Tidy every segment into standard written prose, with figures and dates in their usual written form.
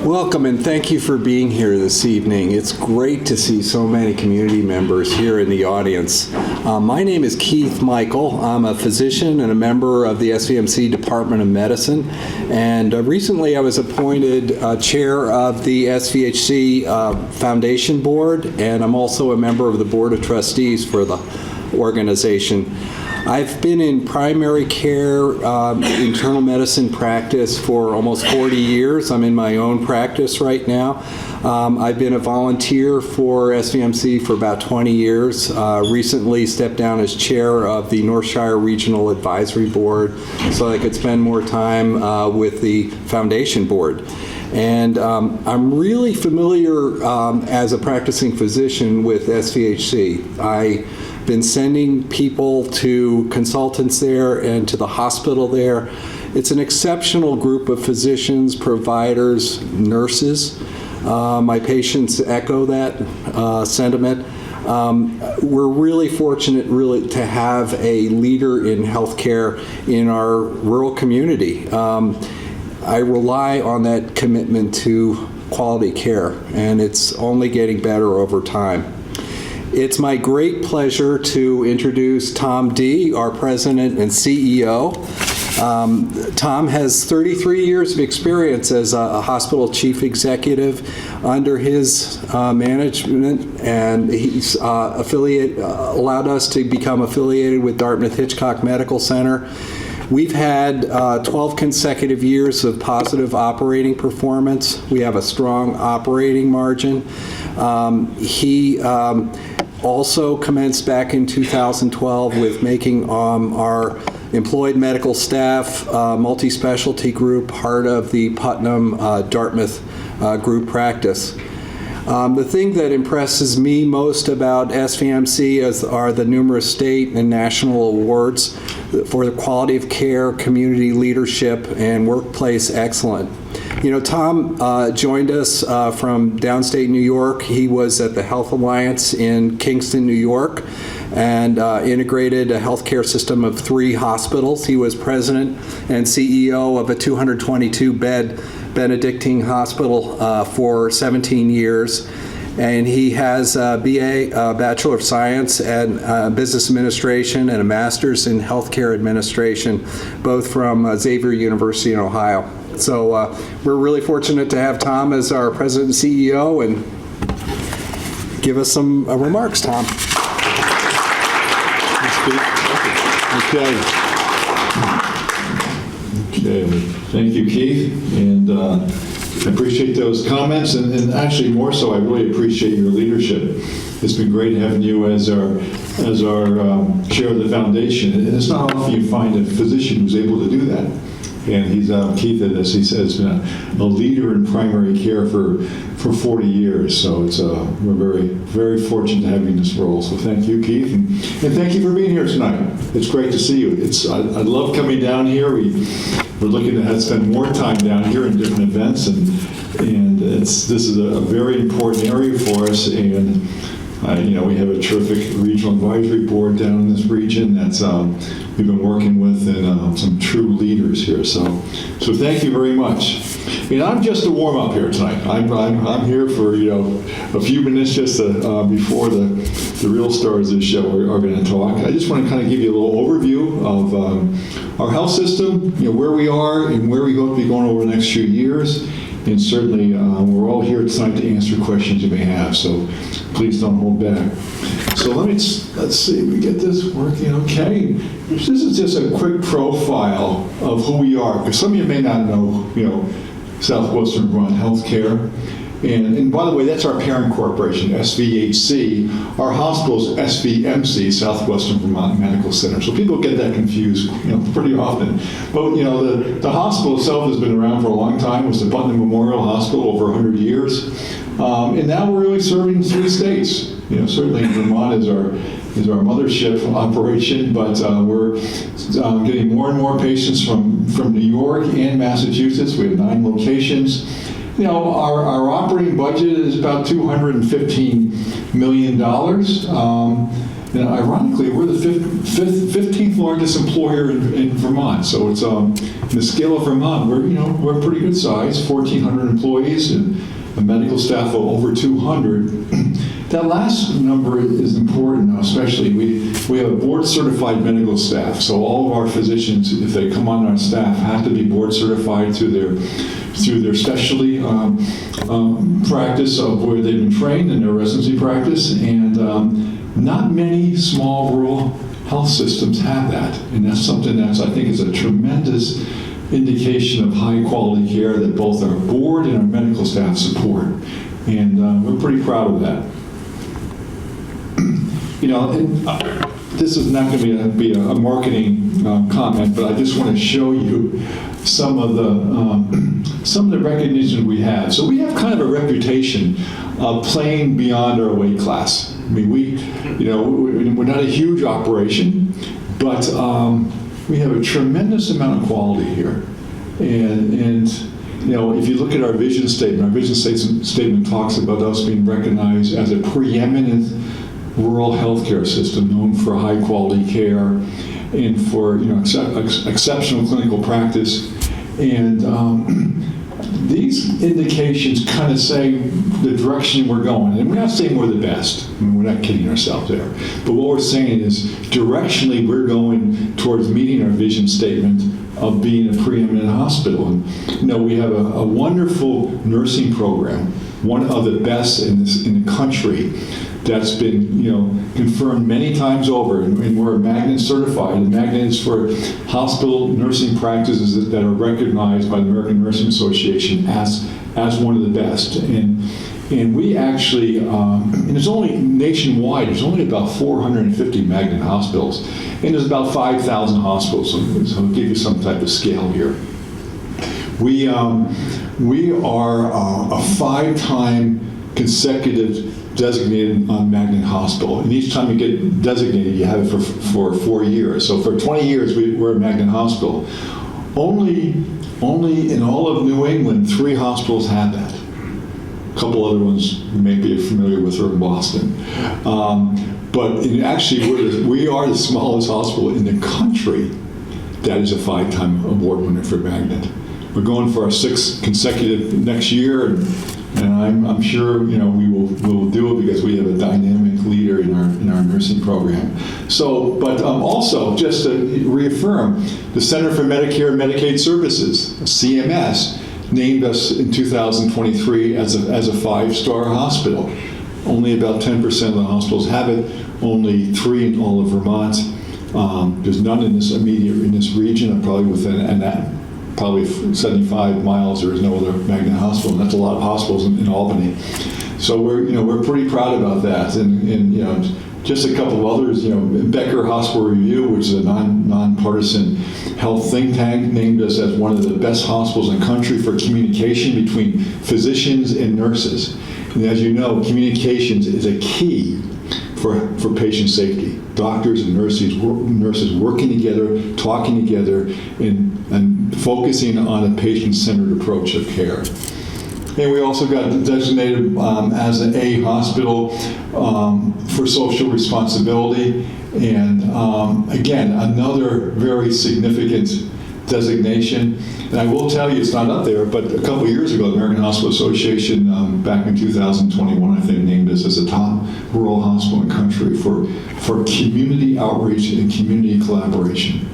Welcome and thank you for being here this evening. It's great to see so many community members here in the audience. My name is Keith Michael. I'm a physician and a member of the SVMC Department of Medicine. And recently I was appointed chair of the SVHC Foundation Board, and I'm also a member of the Board of Trustees for the organization. I've been in primary care, internal medicine practice for almost 40 years. I'm in my own practice right now. I've been a volunteer for SVMC for about 20 years. Recently stepped down as chair of the North Shire Regional Advisory Board so I could spend more time with the Foundation Board. And I'm really familiar as a practicing physician with SVHC. I've been sending people to consultants there and to the hospital there. It's an exceptional group of physicians, providers, nurses. My patients echo that sentiment. We're really fortunate to have a leader in healthcare in our rural community. I rely on that commitment to quality care, and it's only getting better over time. It's my great pleasure to introduce Tom D., our president and CEO. Tom has 33 years of experience as a hospital chief executive under his management, and he's allowed us to become affiliated with Dartmouth-Hitchcock Medical Center. We've had 12 consecutive years of positive operating performance. We have a strong operating margin. He also commenced back in 2012 with making our employed medical staff multi-specialty group part of the Putnam Dartmouth group practice. The thing that impresses me most about SVMC are the numerous state and national awards for the quality of care, community leadership, and workplace excellence. You know, Tom joined us from downstate New York. He was at the Health Alliance in Kingston, New York, and integrated a healthcare system of 3 hospitals. He was president and CEO of a 222-bed Benedictine hospital for 17 years. And he has a BA, Bachelor of Science and Business Administration, and a Master's in Healthcare Administration, both from Xavier University in Ohio. So we're really fortunate to have Tom as our president and CEO, and give us some remarks, Tom. Okay, thank you, Keith, and I appreciate those comments, and actually more so, I really appreciate your leadership. It's been great having you as our chair of the foundation, and it's not often you find a physician who's able to do that. And he's Keith, as he says, been a leader in primary care for 40 years. So it's we're very, very fortunate to have you in this role. So thank you, Keith, and thank you for being here tonight. It's great to see you. I love coming down here. We're looking to spend more time down here in different events, and this is a very important area for us. And we have a terrific regional advisory board down in this region that's we've been working with, and some true leaders here. So thank you very much. And I'm just a warm up here tonight. I'm here for a few minutes just before the real stars of the show are going to talk. I just want to kind of give you a little overview of our health system, where we are and where we hope to be going over the next few years. And certainly, we're all here tonight to answer questions you may have, so please don't hold back. So let's see if we get this working okay. This is just a quick profile of who we are, because some of you may not know, Southwestern Vermont Healthcare. And by the way, that's our parent corporation, SVHC. Our hospital is SVMC, Southwestern Vermont Medical Center. So people get that confused, pretty often. But the hospital itself has been around for a long time. It was the Putnam Memorial Hospital over 100 years, and now we're really serving 3 states. Certainly Vermont is our mothership operation, but we're getting more and more patients from New York and Massachusetts. We have 9 locations. Our operating budget is about $215 million. And ironically, we're the 15th largest employer in Vermont. So it's in the scale of Vermont, we're a pretty good size, 1,400 employees and a medical staff of over 200. That last number is important, especially we have a board certified medical staff. So all of our physicians, if they come on our staff, have to be board certified through their specialty practice of where they've been trained in their residency practice. And not many small rural health systems have that. And that's something that I think is a tremendous indication of high quality care that both our board and our medical staff support. And we're pretty proud of that. This is not going to be a marketing comment, but I just want to show you some of the recognition we have. So we have kind of a reputation of playing beyond our weight class. I mean, we're not a huge operation, but we have a tremendous amount of quality here. And if you look at our vision statement talks about us being recognized as a preeminent rural healthcare system known for high quality care and for exceptional clinical practice. And these indications kind of say the direction we're going. And we're not saying we're the best. I mean, we're not kidding ourselves there. But what we're saying is directionally we're going towards meeting our vision statement of being a preeminent hospital. And we have a wonderful nursing program, one of the best in the country, that's been confirmed many times over, and we're Magnet certified. And Magnet is for hospital nursing practices that are recognized by the American Nursing Association as one of the best. And we actually, and it's only nationwide, there's only about 450 Magnet hospitals, and there's about 5,000 hospitals, so I'll give you some type of scale here. We are a 5-time consecutive designated Magnet hospital, and each time you get designated, you have it for 4 years. So for 20 years, we're a Magnet hospital. Only in all of New England, 3 hospitals have that. A couple other ones you may be familiar with are in Boston. But actually, we are the smallest hospital in the country that is a 5-time award winner for Magnet. We're going for our 6th consecutive next year, and I'm sure we will do it because we have a dynamic leader in our nursing program. So, but also just to reaffirm, the Center for Medicare and Medicaid Services, CMS, named us in 2023 as a 5-star hospital. Only about 10% of the hospitals have it. Only 3 in all of Vermont. There's none in this region. Probably within probably 75 miles, there is no other Magnet hospital, and that's a lot of hospitals in Albany. So we're pretty proud about that. And just a couple of others, Becker Hospital Review, which is a nonpartisan health think tank, named us as one of the best hospitals in the country for communication between physicians and nurses. And as you know, communications is a key for patient safety. Doctors and nurses working together, talking together, and focusing on a patient-centered approach of care. And we also got designated as an A hospital for social responsibility. And again, another very significant designation. And I will tell you, it's not up there, but a couple of years ago, the American Hospital Association, back in 2021, I think, named us as the top rural hospital in the country for community outreach and community collaboration.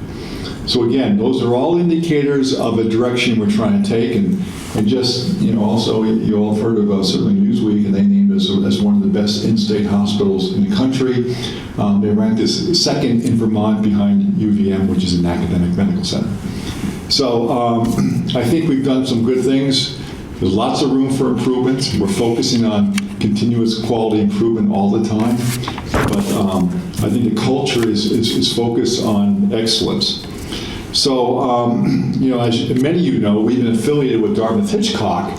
So again, those are all indicators of a direction we're trying to take. And just, also, you all have heard of certainly Newsweek, and they named us as one of the best in-state hospitals in the country. They ranked us 2nd in Vermont behind UVM, which is an academic medical center. So I think we've done some good things. There's lots of room for improvement. We're focusing on continuous quality improvement all the time. But I think the culture is focused on excellence. So, as many of you know, we've been affiliated with Dartmouth-Hitchcock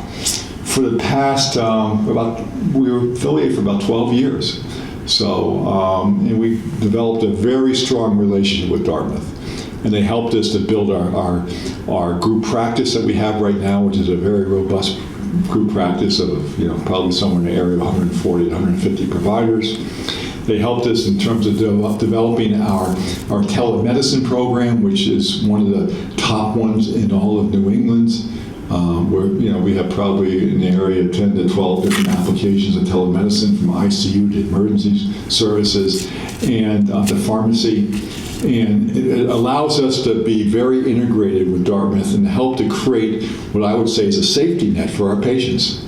for the past, we were affiliated for about 12 years. So, and we developed a very strong relationship with Dartmouth. And they helped us to build our group practice that we have right now, which is a very robust group practice of, probably somewhere in the area of 140 to 150 providers. They helped us in terms of developing our telemedicine program, which is one of the top ones in all of New England, where we have probably in the area of 10 to 12 different applications of telemedicine, from ICU to emergency services and to pharmacy. And it allows us to be very integrated with Dartmouth and help to create what I would say is a safety net for our patients.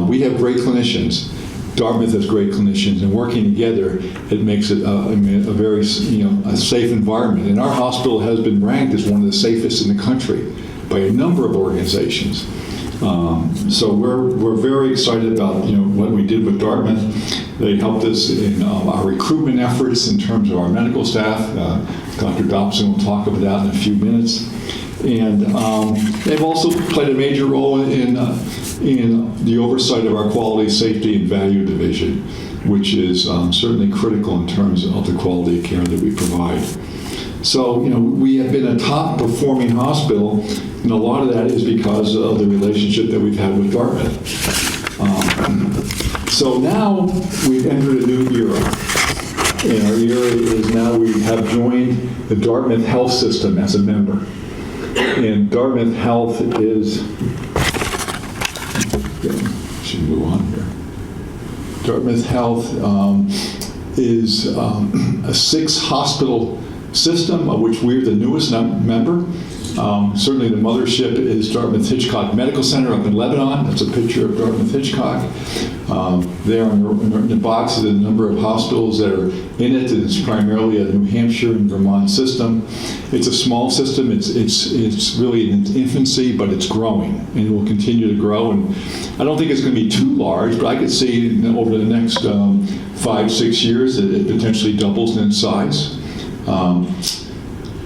We have great clinicians. Dartmouth has great clinicians, and working together, it makes it a very a safe environment. And our hospital has been ranked as one of the safest in the country by a number of organizations. So we're very excited about what we did with Dartmouth. They helped us in our recruitment efforts in terms of our medical staff. Dr. Dobson will talk about that in a few minutes. And they've also played a major role in the oversight of our quality, safety, and value division, which is certainly critical in terms of the quality of care that we provide. So, we have been a top-performing hospital, and a lot of that is because of the relationship that we've had with Dartmouth. So now we've entered a new era. And our era is now we have joined the Dartmouth Health System as a member. And Dartmouth Health is, should move on here. Dartmouth Health is a 6-hospital system, of which we're the newest member. Certainly the mothership is Dartmouth Hitchcock Medical Center up in Lebanon. That's a picture of Dartmouth Hitchcock. There in the box is a number of hospitals that are in it. It's primarily a New Hampshire and Vermont system. It's a small system. It's really in its infancy, but it's growing, and it will continue to grow. And I don't think it's going to be too large, but I could see over the next 5-6 years that it potentially doubles in its size.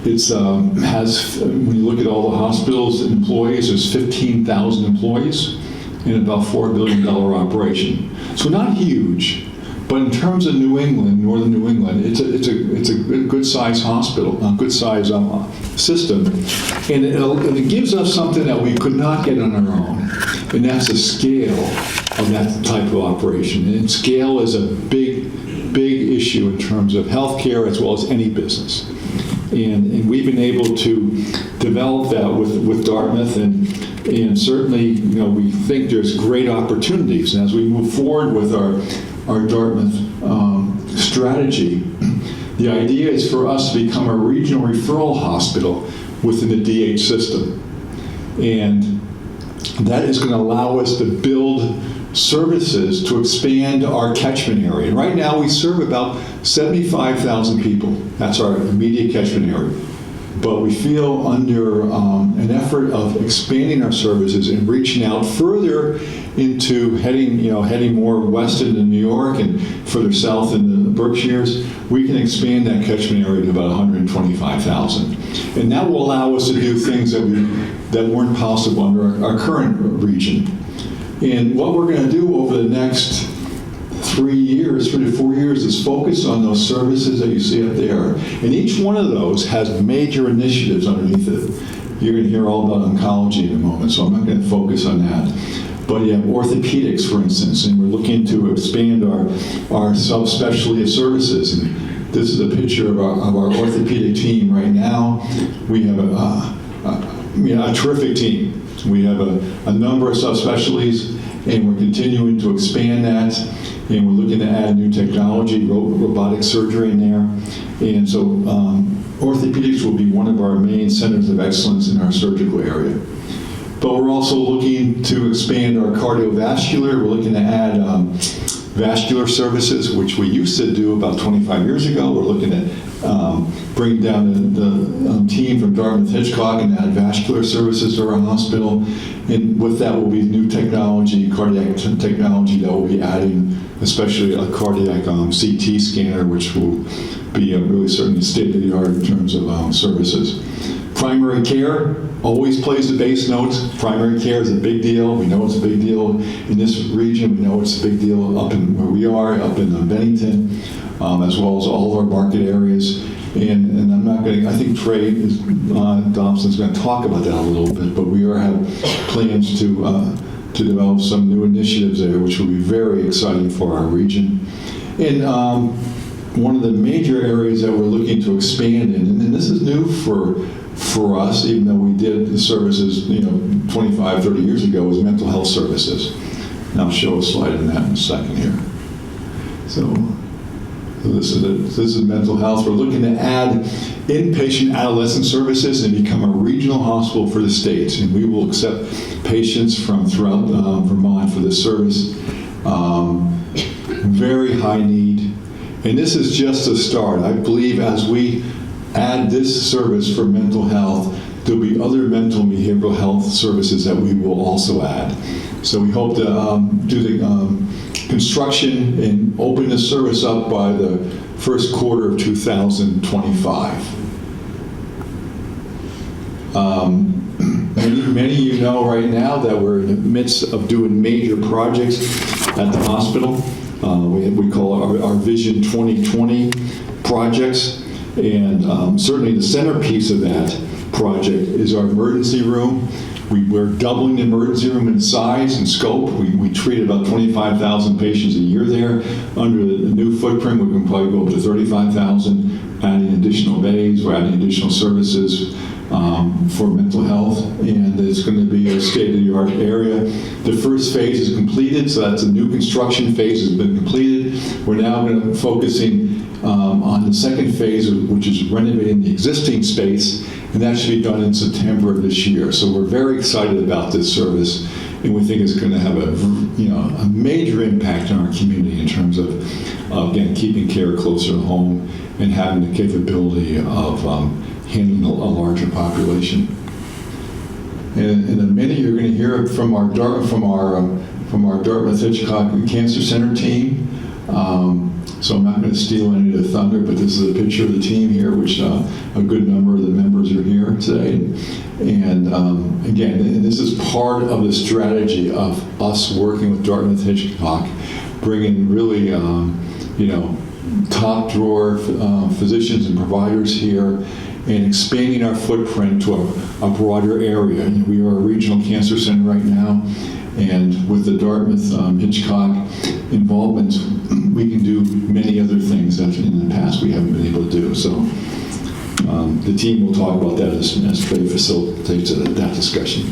Has, when you look at all the hospitals and employees, there's 15,000 employees in about $4 billion operation. So not huge, but in terms of New England, northern New England, it's a good size hospital, a good size system, and it gives us something that we could not get on our own, and that's the scale of that type of operation. And scale is a big issue in terms of healthcare as well as any business. And we've been able to develop that with Dartmouth, and certainly, we think there's great opportunities. And as we move forward with our Dartmouth strategy, the idea is for us to become a regional referral hospital within the DH system. And that is going to allow us to build services to expand our catchment area. And right now we serve about 75,000 people. That's our immediate catchment area. But we feel under an effort of expanding our services and reaching out further into heading more west into New York and further south in the Berkshires, we can expand that catchment area to about 125,000. And that will allow us to do things that weren't possible under our current region. And what we're going to do over the next 3 to 4 years is focus on those services that you see up there. And each one of those has major initiatives underneath it. You're going to hear all about oncology in a moment, so I'm not going to focus on that. But you have orthopedics, for instance, and we're looking to expand our subspecialty services. And this is a picture of our orthopedic team right now. We have a terrific team. We have a number of subspecialties, and we're continuing to expand that, and we're looking to add new technology, robotic surgery in there. And so orthopedics will be one of our main centers of excellence in our surgical area. But we're also looking to expand our cardiovascular. We're looking to add vascular services, which we used to do about 25 years ago. We're looking at bring down the team from Dartmouth Hitchcock and add vascular services to our hospital. And with that will be new technology, cardiac technology that we'll be adding, especially a cardiac CT scanner, which will be really certainly state-of-the-art in terms of services. Primary care always plays the base notes. Primary care is a big deal. We know it's a big deal in this region. We know it's a big deal up in where we are, up in Bennington, as well as all of our market areas. And I'm not going to, I think Trey Dobson's going to talk about that a little bit, but we have plans to to develop some new initiatives there, which will be very exciting for our region. And one of the major areas that we're looking to expand in, and this is new for us, even though we did the services 25, 30 years ago, was mental health services. And I'll show a slide on that in a second here. So this is mental health. We're looking to add inpatient adolescent services and become a regional hospital for the state. And we will accept patients from throughout Vermont for this service. Very high need. And this is just a start. I believe as we add this service for mental health, there'll be other mental and behavioral health services that we will also add. So we hope to do the construction and open the service up by the first quarter of 2025. Many of you know right now that we're in the midst of doing major projects at the hospital. We call it our Vision 2020 projects. And certainly the centerpiece of that project is our emergency room. We're doubling the emergency room in size and scope. We treat about 25,000 patients a year there. Under the new footprint, we can probably go up to 35,000, adding additional bays, we're adding additional services for mental health, and it's going to be a state-of-the-art area. The first phase is completed, so that's a new construction phase has been completed. We're now going to be focusing on the second phase, which is renovating the existing space, and that should be done in September of this year. So we're very excited about this service, and we think it's going to have a major impact on our community in terms of again, keeping care closer to home and having the capability of handling a larger population. And in a minute, you're going to hear from our Dartmouth Hitchcock Cancer Center team. So I'm not going to steal any of the thunder, but this is a picture of the team here, which a good number of the members are here today. And again, this is part of the strategy of us working with Dartmouth Hitchcock, bringing really, top drawer physicians and providers here, and expanding our footprint to a broader area. We are a regional cancer center right now, and with the Dartmouth Hitchcock involvement, we can do many other things that in the past we haven't been able to do. So the team will talk about that as Trey facilitates that discussion.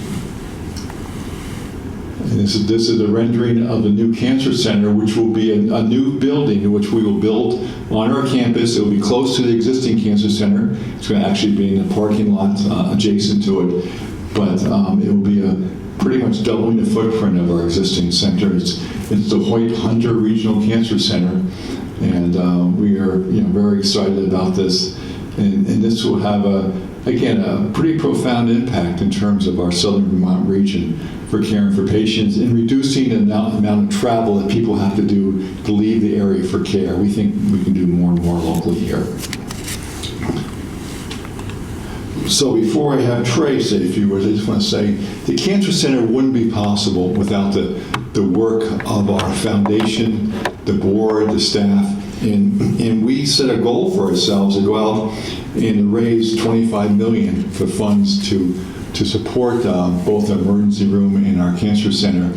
And this is a rendering of the new cancer center, which will be a new building which we will build on our campus. It will be close to the existing cancer center. It's going to actually be in the parking lot adjacent to it, but it will be pretty much doubling the footprint of our existing center. It's the Hoyt Hunter Regional Cancer Center, and we are very excited about this. And this will have a pretty profound impact in terms of our Southern Vermont region for caring for patients and reducing the amount of travel that people have to do to leave the area for care. We think we can do more and more locally here. So before I have Trey say a few words, I just want to say the Cancer Center wouldn't be possible without the work of our foundation, the board, the staff, and we set a goal for ourselves to go out and raise $25 million for funds to support both the emergency room and our cancer center.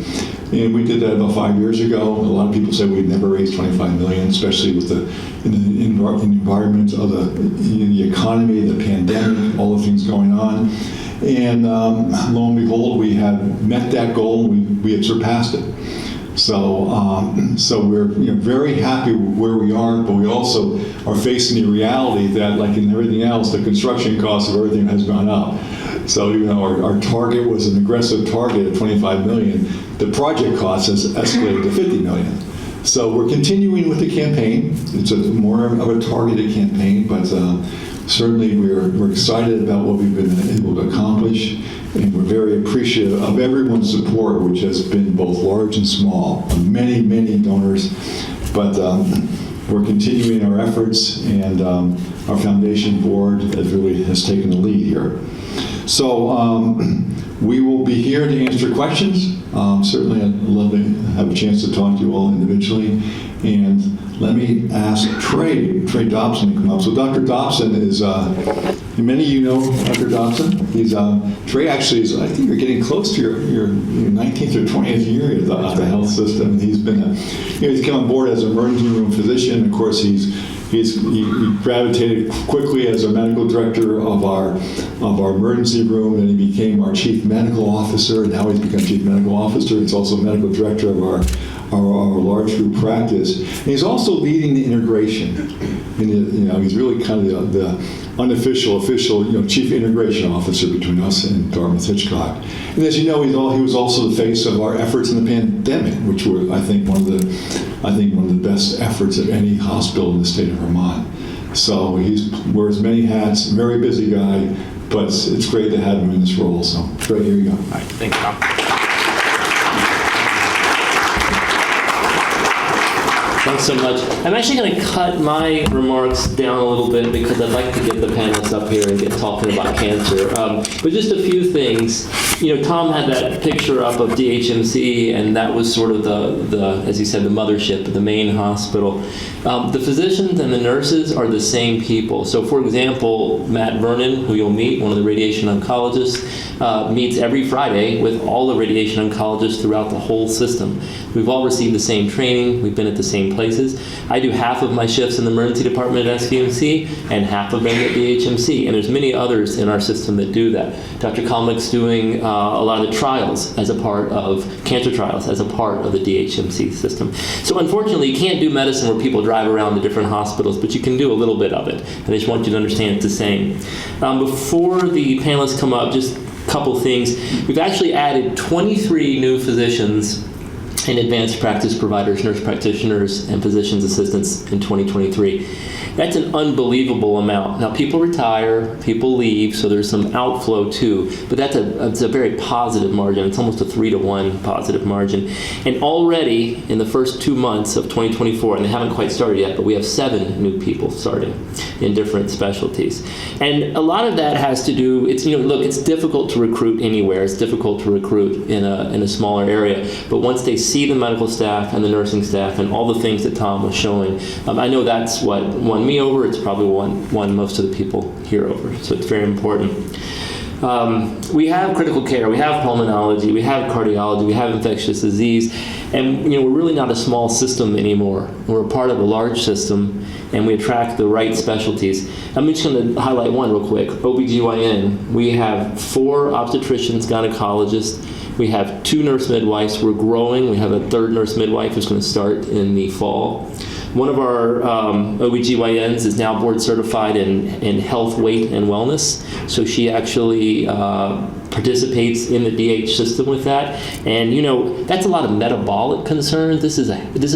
And we did that about 5 years ago. A lot of people say we'd never raise $25 million, especially with the environment of the economy, the pandemic, all the things going on. And lo and behold, we have met that goal. We have surpassed it. So we're very happy where we are, but we also are facing the reality that, like in everything else, the construction cost of everything has gone up. So even though our target was an aggressive target of 25 million, the project cost has escalated to 50 million. So we're continuing with the campaign. It's more of a targeted campaign, but certainly we're excited about what we've been able to accomplish, and we're very appreciative of everyone's support, which has been both large and small, many, many donors. But we're continuing our efforts, and our foundation board has taken the lead here. So we will be here to answer questions. Certainly I'd love to have a chance to talk to you all individually. And let me ask Trey Dobson to come up. So Dr. Dobson is And many of you know Dr. Dobson. He's Trey actually is. I think you're getting close to your 19th or 20th year of the health system. And he's been he's come on board as an emergency room physician. Of course, he gravitated quickly as a medical director of our emergency room, and he became our chief medical officer. And now he's become chief medical officer. He's also medical director of our large group practice. And he's also leading the integration. And he's really kind of the unofficial, official, chief integration officer between us and Dartmouth-Hitchcock. And as you know, he was also the face of our efforts in the pandemic, which were, I think, one of the best efforts of any hospital in the state of Vermont. So he wears many hats, very busy guy, but it's great to have him in this role. So, Trey, here you go. All right, thanks, Tom. Thanks so much. I'm actually going to cut my remarks down a little bit because I'd like to get the panelists up here and get talking about cancer. But just a few things. Tom had that picture up of DHMC, and that was sort of the as you said, the mothership, the main hospital. The physicians and the nurses are the same people. So, for example, Matt Vernon, who you'll meet, one of the radiation oncologists, meets every Friday with all the radiation oncologists throughout the whole system. We've all received the same training. We've been at the same places. I do half of my shifts in the emergency department at SVMC and half of them at DHMC, and there's many others in our system that do that. Dr. Kalmick's doing a lot of the trials as a part of cancer trials as a part of the DHMC system. So unfortunately, you can't do medicine where people drive around the different hospitals, but you can do a little bit of it. And I just want you to understand it's the same. Before the panelists come up, just a couple things. We've actually added 23 new physicians and advanced practice providers, nurse practitioners, and physician's assistants in 2023. That's an unbelievable amount. Now, people retire, people leave, so there's some outflow too, but it's a very positive margin. It's almost a 3-to-1 positive margin. And already in the first 2 months of 2024, and they haven't quite started yet, but we have 7 new people starting in different specialties. And a lot of that has to do, it's difficult to recruit anywhere. It's difficult to recruit in a smaller area, but once they see the medical staff and the nursing staff and all the things that Tom was showing, I know that's what won me over. It's probably won most of the people here over. So it's very important. We have critical care, we have pulmonology, we have cardiology, we have infectious disease, and we're really not a small system anymore. We're a part of a large system, and we attract the right specialties. I'm just going to highlight one real quick. OBGYN. We have 4 obstetricians, gynecologists. We have 2 nurse midwives. We're growing. We have a 3rd nurse midwife who's going to start in the fall. One of our OBGYNs is now board certified in health, weight, and wellness. So she actually participates in the DH system with that. And that's a lot of metabolic concerns. This is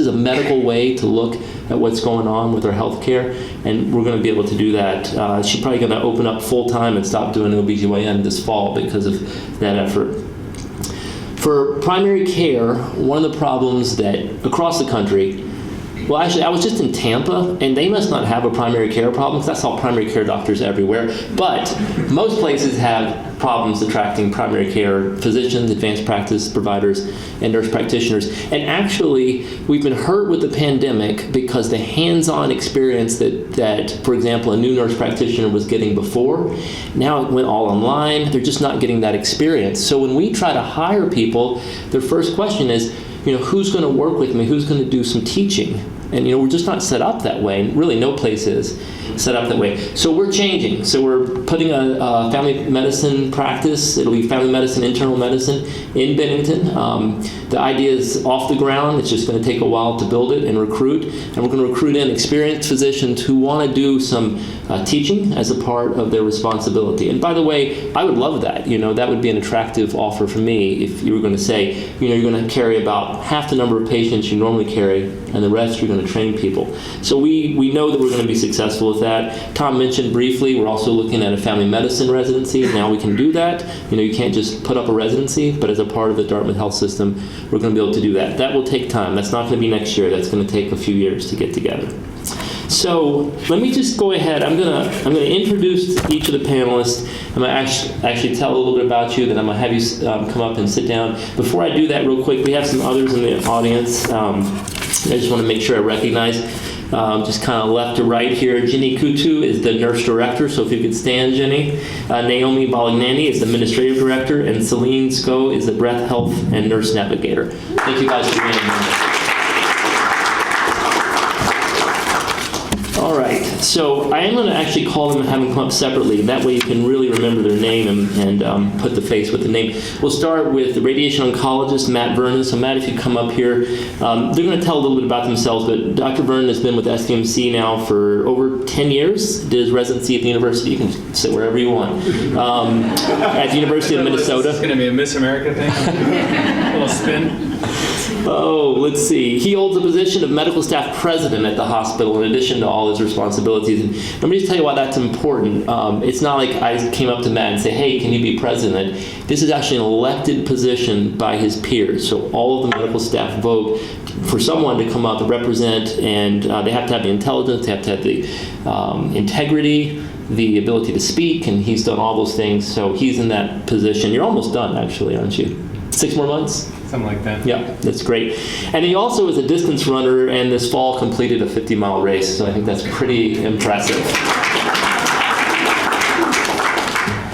a medical way to look at what's going on with our health care, and we're going to be able to do that. She's probably going to open up full time and stop doing OBGYN this fall because of that effort. For primary care, one of the problems that across the country, well, actually, I was just in Tampa, and they must not have a primary care problem, because that's all primary care doctors everywhere. But most places have problems attracting primary care physicians, advanced practice providers, and nurse practitioners. And actually, we've been hurt with the pandemic because the hands-on experience that, for example, a new nurse practitioner was getting before, now it went all online. They're just not getting that experience. So when we try to hire people, their first question is, who's going to work with me? Who's going to do some teaching? And we're just not set up that way. Really, no place is set up that way. So we're changing. So we're putting a family medicine practice. It'll be family medicine, internal medicine in Bennington. The idea is off the ground. It's just going to take a while to build it and recruit. And we're going to recruit in experienced physicians who want to do some teaching as a part of their responsibility. And by the way, I would love that. That would be an attractive offer for me if you were going to say, you're going to carry about half the number of patients you normally carry, and the rest you're going to train people. So we know that we're going to be successful with that. Tom mentioned briefly, we're also looking at a family medicine residency. Now we can do that. You can't just put up a residency, but as a part of the Dartmouth Health System, we're going to be able to do that. That will take time. That's not going to be next year. That's going to take a few years to get together. So let me just go ahead. I'm gonna introduce each of the panelists. I'm gonna actually tell a little bit about you. Then I'm gonna have you come up and sit down. Before I do that, real quick, we have some others in the audience. I just want to make sure I recognize. just kind of left to right here. Ginny Kutu is the nurse director, so if you could stand, Ginny. Naomi Bolognani is the administrative director, and Celine Sko is the breath health and nurse navigator. Thank you guys for being here. All right, so I am going to actually call them and have them come up separately. That way you can really remember their name and put the face with the name. We'll start with the radiation oncologist, Matt Vernon. So Matt, if you come up here, they're going to tell a little bit about themselves, but Dr. Vernon has been with SVMC now for over 10 years, did his residency at the university. You can sit wherever you want. At the University of Minnesota. It's going to be a Miss America thing. A little spin. Oh, let's see. He holds the position of medical staff president at the hospital in addition to all his responsibilities. And let me just tell you why that's important. It's not like I came up to Matt and say, hey, can you be president? This is actually an elected position by his peers. So all of the medical staff vote for someone to come up and represent, and they have to have the intelligence, they have to have the integrity, the ability to speak, and he's done all those things. So he's in that position. You're almost done, actually, aren't you? 6 more months? Something like that. Yeah, that's great. And he also is a distance runner, and this fall completed a 50-mile race, so I think that's pretty impressive.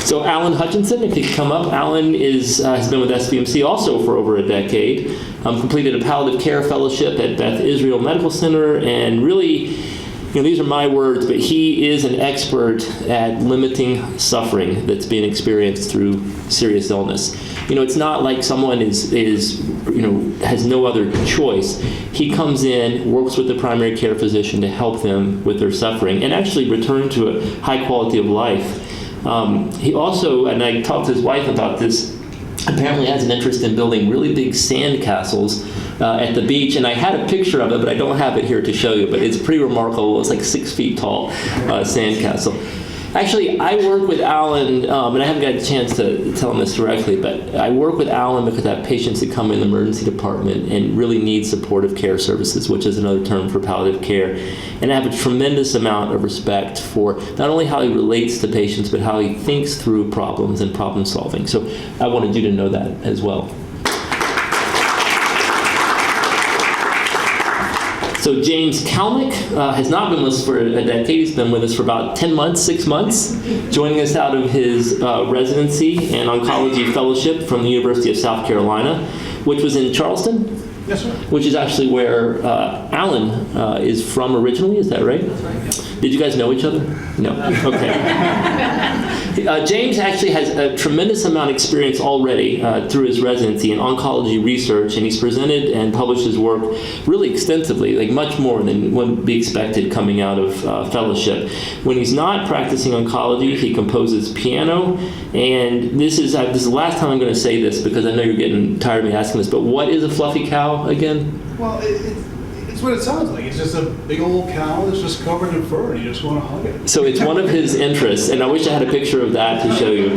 So Alan Hutchinson, if you could come up. Alan has been with SVMC also for over a decade, completed a palliative care fellowship at Beth Israel Medical Center, and really, these are my words, but he is an expert at limiting suffering that's being experienced through serious illness. It's not like someone is has no other choice. He comes in, works with the primary care physician to help them with their suffering and actually return to a high quality of life. He also, and I talked to his wife about this, apparently has an interest in building really big sand castles at the beach, and I had a picture of it, but I don't have it here to show you, but it's pretty remarkable. It's like 6 feet tall sand castle. Actually, I work with Alan, and I haven't got a chance to tell him this directly, but I work with Alan because I have patients that come in the emergency department and really need supportive care services, which is another term for palliative care. And I have a tremendous amount of respect for not only how he relates to patients, but how he thinks through problems and problem solving. So I wanted you to know that as well. So James Kalnick has not been with us for a decade. He's been with us for about 10 months, 6 months, joining us out of his residency and oncology fellowship from the University of South Carolina, which was in Charleston? Yes, sir. Which is actually where Alan is from originally, is that right? That's right, yes. Did you guys know each other? No. Okay. James actually has a tremendous amount of experience already through his residency in oncology research, and he's presented and published his work really extensively, like much more than would be expected coming out of fellowship. When he's not practicing oncology, he composes piano, and this is the last time I'm going to say this because I know you're getting tired of me asking this, but what is a fluffy cow again? Well, it's what it sounds like. It's just a big old cow that's just covered in fur, and you just want to hug it. So it's one of his interests, and I wish I had a picture of that to show you.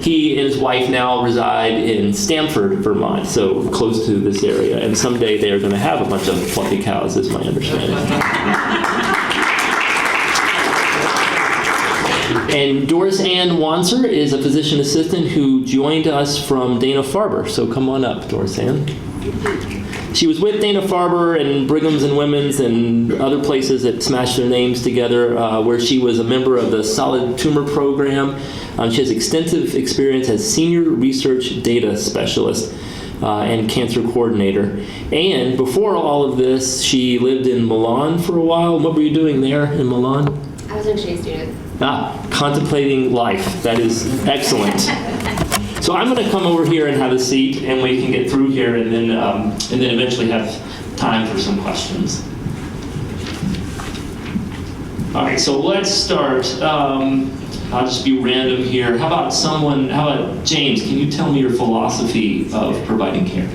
He and his wife now reside in Stamford, Vermont, so close to this area, and someday they are going to have a bunch of fluffy cows, is my understanding. And Doris Ann Wanser is a physician assistant who joined us from Dana-Farber, so come on up, Doris Ann. She was with Dana-Farber and Brigham's and Women's and other places that smashed their names together, where she was a member of the Solid Tumor Program. She has extensive experience as Senior Research Data Specialist and Cancer Coordinator. And before all of this, she lived in Milan for a while. What were you doing there in Milan? I was an exchange student. Contemplating life. That is excellent. So I'm going to come over here and have a seat, and we can get through here, and then eventually have time for some questions. All right, so let's start. I'll just be random here. How about James? Can you tell me your philosophy of providing care?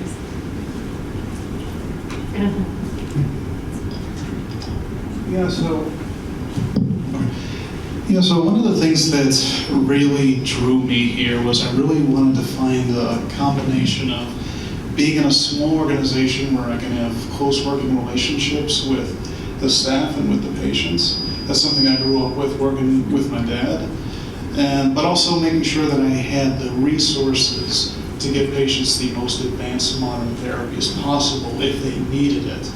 So one of the things that really drew me here was I really wanted to find a combination of being in a small organization where I can have close working relationships with the staff and with the patients. That's something I grew up with, working with my dad. But also making sure that I had the resources to give patients the most advanced modern therapy as possible if they needed it.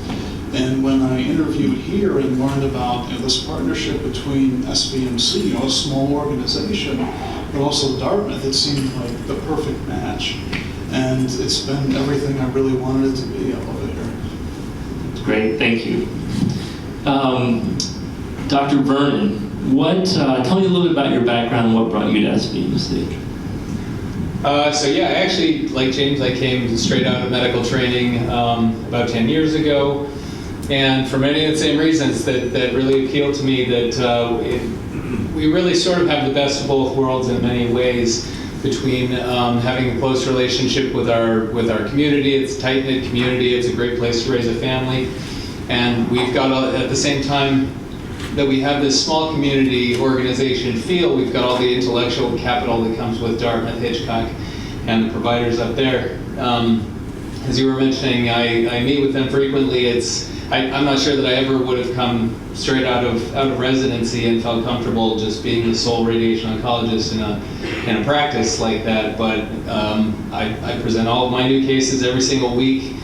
And when I interviewed here and learned about this partnership between SVMC, a small organization, but also Dartmouth, it seemed like the perfect match. And it's been everything I really wanted it to be. I love it here. Great, thank you. Dr. Vernon, tell me a little bit about your background and what brought you to SVMC. So yeah, I actually, like James, I came straight out of medical training about 10 years ago. And for many of the same reasons that really appealed to me, that we really sort of have the best of both worlds in many ways, between having a close relationship with our community. It's a tight-knit community. It's a great place to raise a family. And we've got, at the same time that we have this small community organization feel, we've got all the intellectual capital that comes with Dartmouth, Hitchcock, and the providers up there. As you were mentioning, I meet with them frequently. I'm not sure that I ever would have come straight out of residency and felt comfortable just being the sole radiation oncologist in a practice like that. But I present all of my new cases every single week.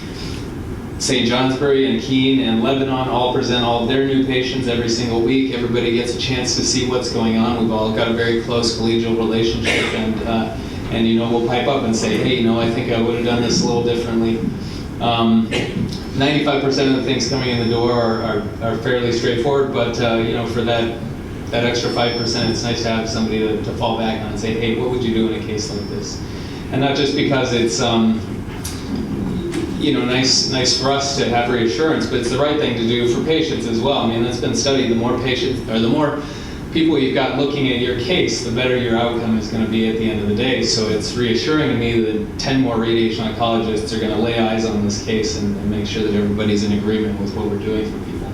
St. Johnsbury and Keene and Lebanon all present all of their new patients every single week. Everybody gets a chance to see what's going on. We've all got a very close collegial relationship, and we'll pipe up and say, hey, I think I would have done this a little differently. 95% of the things coming in the door are fairly straightforward, but for that extra 5%, it's nice to have somebody to fall back on and say, hey, what would you do in a case like this? And not just because it's nice for us to have reassurance, but it's the right thing to do for patients as well. I mean, that's been studied. The more patients, or the more people you've got looking at your case, the better your outcome is going to be at the end of the day. So it's reassuring to me that 10 more radiation oncologists are going to lay eyes on this case and make sure that everybody's in agreement with what we're doing for people.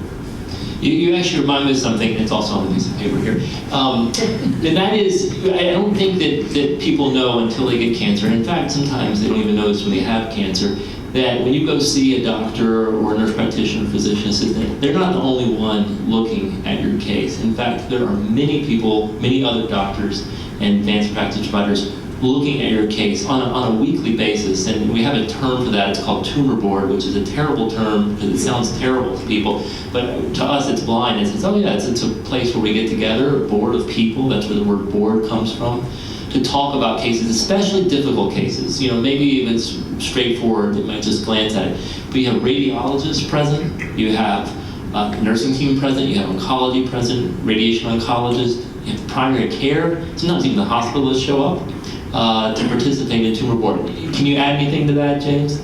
You actually remind me of something, and it's also on the piece of paper here. And that is, I don't think that people know until they get cancer. In fact, sometimes they don't even know this when they have cancer, that when you go see a doctor or a nurse practitioner, physician assistant, they're not the only one looking at your case. In fact, there are many people, many other doctors and advanced practice providers looking at your case on a weekly basis. And we have a term for that. It's called tumor board, which is a terrible term because it sounds terrible to people. But to us, it's blind. It's a place where we get together, a board of people. That's where the word board comes from, to talk about cases, especially difficult cases. Maybe if it's straightforward, they might just glance at it. But you have radiologists present, you have a nursing team present, you have oncology present, radiation oncologists, you have primary care, sometimes even the hospitalists show up to participate in tumor board. Can you add anything to that, James?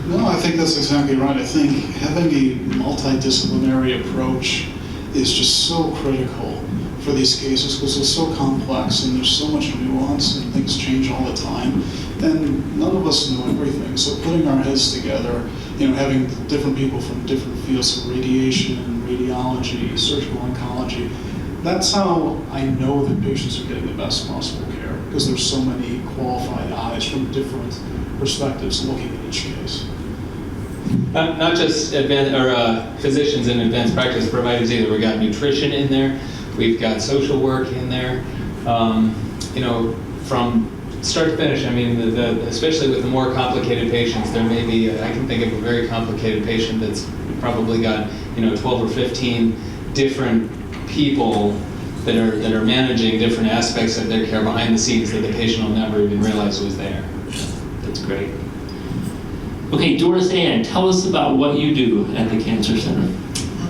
No, I think that's exactly right. I think having a multidisciplinary approach is just so critical for these cases because it's so complex and there's so much nuance and things change all the time. And none of us know everything. So putting our heads together, having different people from different fields of radiation, radiology, surgical oncology, that's how I know that patients are getting the best possible care because there's so many qualified eyes from different perspectives looking at each case. Not just physicians and advanced practice providers either. We've got nutrition in there. We've got social work in there. From start to finish, I mean, especially with the more complicated patients, there may be, I can think of a very complicated patient that's probably got, 12 or 15 different people that are managing different aspects of their care behind the scenes that the patient will never even realize was there. That's great. Okay, Doris Ann, tell us about what you do at the Cancer Center.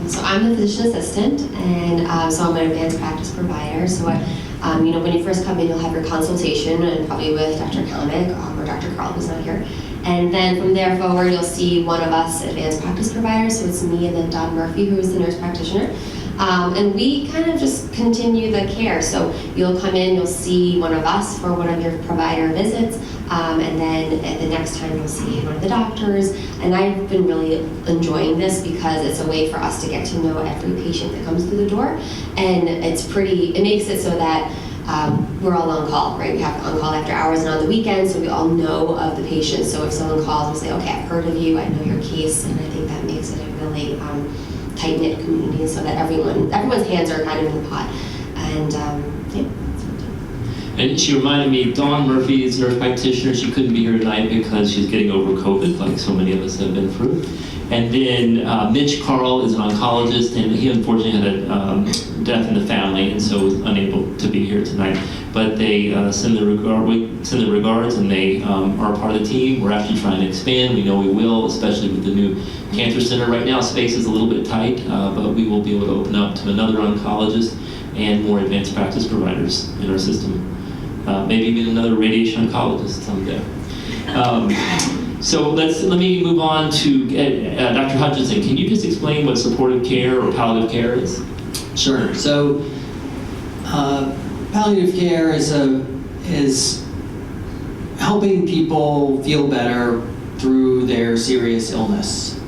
So I'm the physician assistant, and so I'm an advanced practice provider. So when you first come in, you'll have your consultation, and probably with Dr. Kalmick or Dr. Carl, who's not here. And then from there forward, you'll see one of us advanced practice providers. So it's me and then Don Murphy, who is the nurse practitioner. And we kind of just continue the care. So you'll come in, you'll see one of us for one of your provider visits, and then at the next time you'll see one of the doctors. And I've been really enjoying this because it's a way for us to get to know every patient that comes through the door. And it makes it so that we're all on call, right? We have on call after hours and on the weekends, so we all know of the patient. So if someone calls, we'll say, okay, I've heard of you, I know your case, and I think that makes it a really tight-knit community so that everyone's hands are kind of in the pot. And yeah, that's what And she reminded me, Dawn Murphy is a nurse practitioner. She couldn't be here tonight because she's getting over COVID, like so many of us have been through. And then Mitch Carl is an oncologist, and he unfortunately had a death in the family, and so was unable to be here tonight. But they send their regards, and they are part of the team. We're actually trying to expand. We know we will, especially with the new cancer center. Right now, space is a little bit tight, but we will be able to open up to another oncologist and more advanced practice providers in our system. Maybe even another radiation oncologist someday. So let me move on to Dr. Hutchinson. Can you just explain what supportive care or palliative care is? Sure. So palliative care is helping people feel better through their serious illness.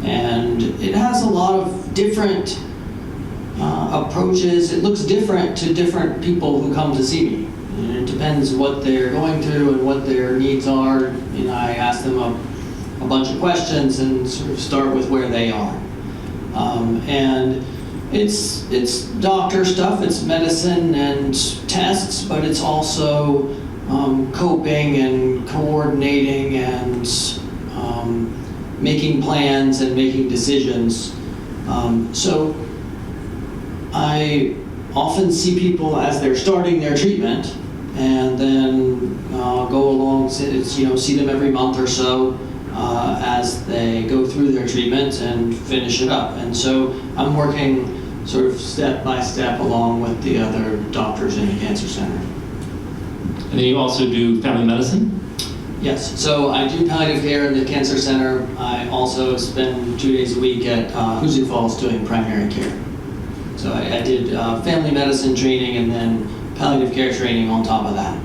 And it has a lot of different approaches. It looks different to different people who come to see me. And it depends what they're going through and what their needs are. You know, I ask them a bunch of questions and sort of start with where they are. And it's doctor stuff, it's medicine and tests, but it's also coping and coordinating and making plans and making decisions. So I often see people as they're starting their treatment, and then go along, see them every month or so as they go through their treatment and finish it up. And so I'm working sort of step by step along with the other doctors in the cancer center. And then you also do family medicine? Yes, so I do palliative care in the cancer center. I also spend 2 days a week at Hoosier Falls doing primary care. So I did family medicine training and then palliative care training on top of that.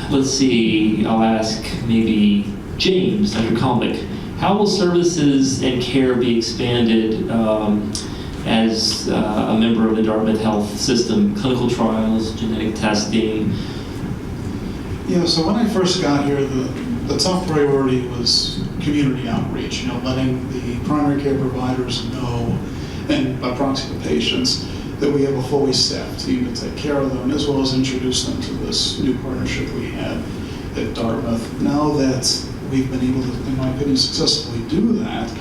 Let's see, I'll ask maybe James, Dr. Kalmick. How will services and care be expanded as a member of the Dartmouth Health System? Clinical trials, genetic testing? Yeah, so when I first got here, the top priority was community outreach, letting the primary care providers know, and by proxy the patients, that we have a fully staffed team to take care of them, as well as introduce them to this new partnership we had at Dartmouth. Now that we've been able to, in my opinion, successfully do that,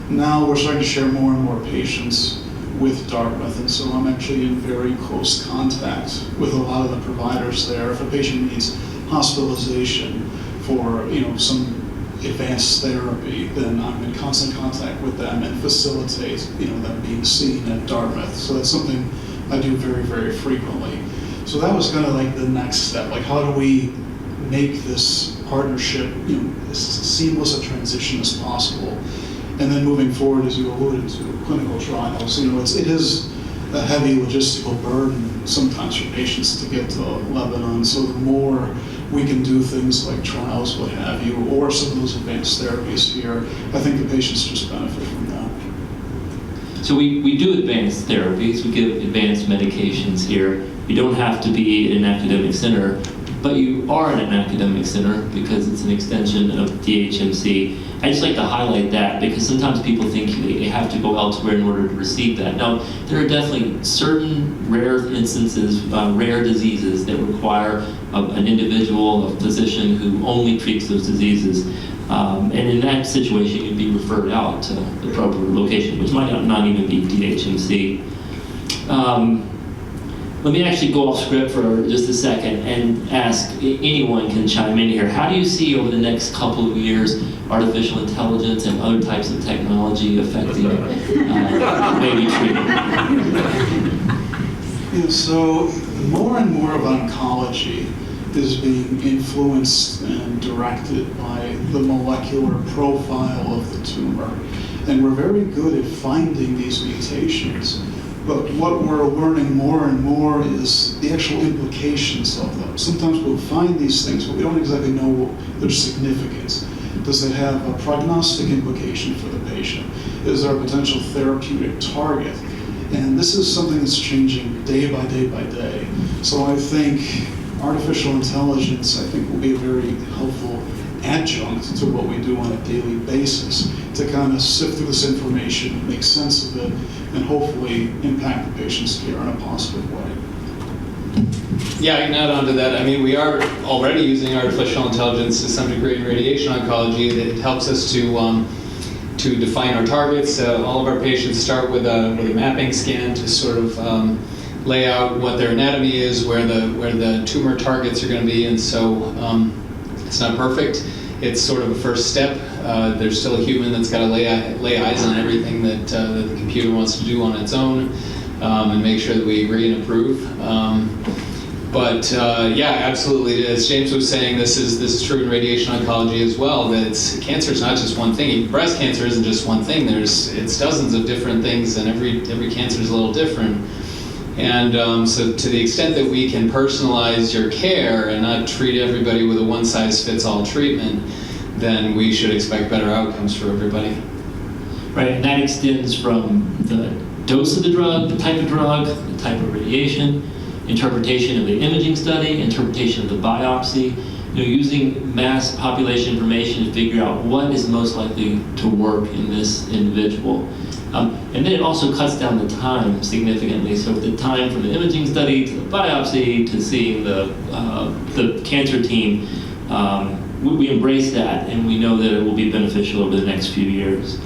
now we're starting to share more and more patients with Dartmouth, and so I'm actually in very close contact with a lot of the providers there. If a patient needs hospitalization for some advanced therapy, then I'm in constant contact with them and facilitate them being seen at Dartmouth. So that's something I do very, very frequently. So that was kind of like the next step. Like, how do we make this partnership as seamless a transition as possible? And then moving forward, as you alluded to, clinical trials. It is a heavy logistical burden sometimes for patients to get to Lebanon. So the more we can do things like trials, what have you, or some of those advanced therapies here, I think the patients just benefit from that. So we do advanced therapies, we give advanced medications here. You don't have to be in an academic center, but you are in an academic center because it's an extension of DHMC. I just like to highlight that because sometimes people think they have to go elsewhere in order to receive that. Now, there are definitely certain rare instances, rare diseases that require an individual, a physician who only treats those diseases. And in that situation, you'd be referred out to the proper location, which might not even be DHMC. Let me actually go off script for just a second and ask, anyone can chime in here. How do you see over the next couple of years artificial intelligence and other types of technology affecting the way we treat? So more and more of oncology is being influenced and directed by the molecular profile of the tumor. And we're very good at finding these mutations. But what we're learning more and more is the actual implications of them. Sometimes we'll find these things, but we don't exactly know their significance. Does it have a prognostic implication for the patient? Is there a potential therapeutic target? And this is something that's changing day by day by day. So I think artificial intelligence, will be a very helpful adjunct to what we do on a daily basis to kind of sift through this information, make sense of it, and hopefully impact the patient's care in a positive way. Yeah, I can add on to that. I mean, we are already using artificial intelligence to some degree in radiation oncology. That helps us to define our targets. All of our patients start with a mapping scan to sort of lay out what their anatomy is, where the tumor targets are going to be, and so it's not perfect. It's sort of a first step. There's still a human that's got to lay eyes on everything that the computer wants to do on its own, and make sure that we agree and approve. But yeah, absolutely. As James was saying, this is true in radiation oncology as well. That cancer is not just one thing. Breast cancer isn't just one thing. It's dozens of different things, and every cancer is a little different. And so, to the extent that we can personalize your care and not treat everybody with a one-size-fits-all treatment, then we should expect better outcomes for everybody. Right, and that extends from the dose of the drug, the type of radiation, interpretation of the imaging study, interpretation of the biopsy, using mass population information to figure out what is most likely to work in this individual. And then it also cuts down the time significantly. So the time from the imaging study to the biopsy to seeing the cancer team, we embrace that, and we know that it will be beneficial over the next few years.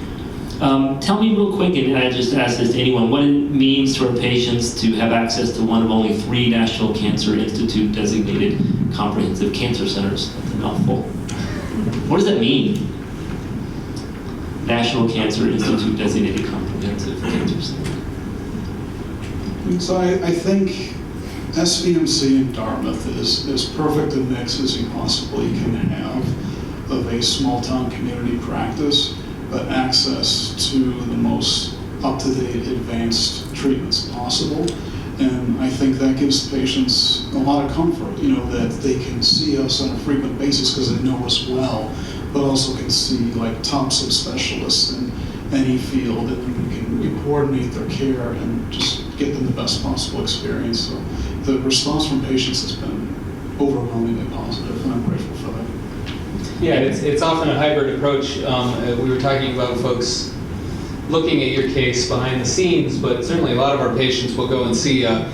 Tell me real quick, and I just asked this to anyone, what it means to our patients to have access to one of only 3 National Cancer Institute designated comprehensive cancer centers. That's a mouthful. What does that mean? National Cancer Institute designated comprehensive cancer center. So I think SVMC in Dartmouth is as perfect a mix as you possibly can have of a small town community practice, but access to the most up-to-date advanced treatments possible. And I think that gives patients a lot of comfort, that they can see us on a frequent basis because they know us well, but also can see like top subspecialists in any field, and we coordinate their care and just get them the best possible experience. So the response from patients has been overwhelmingly positive, and I'm grateful for that. Yeah, it's often a hybrid approach. We were talking about folks looking at your case behind the scenes, but certainly a lot of our patients will go and see a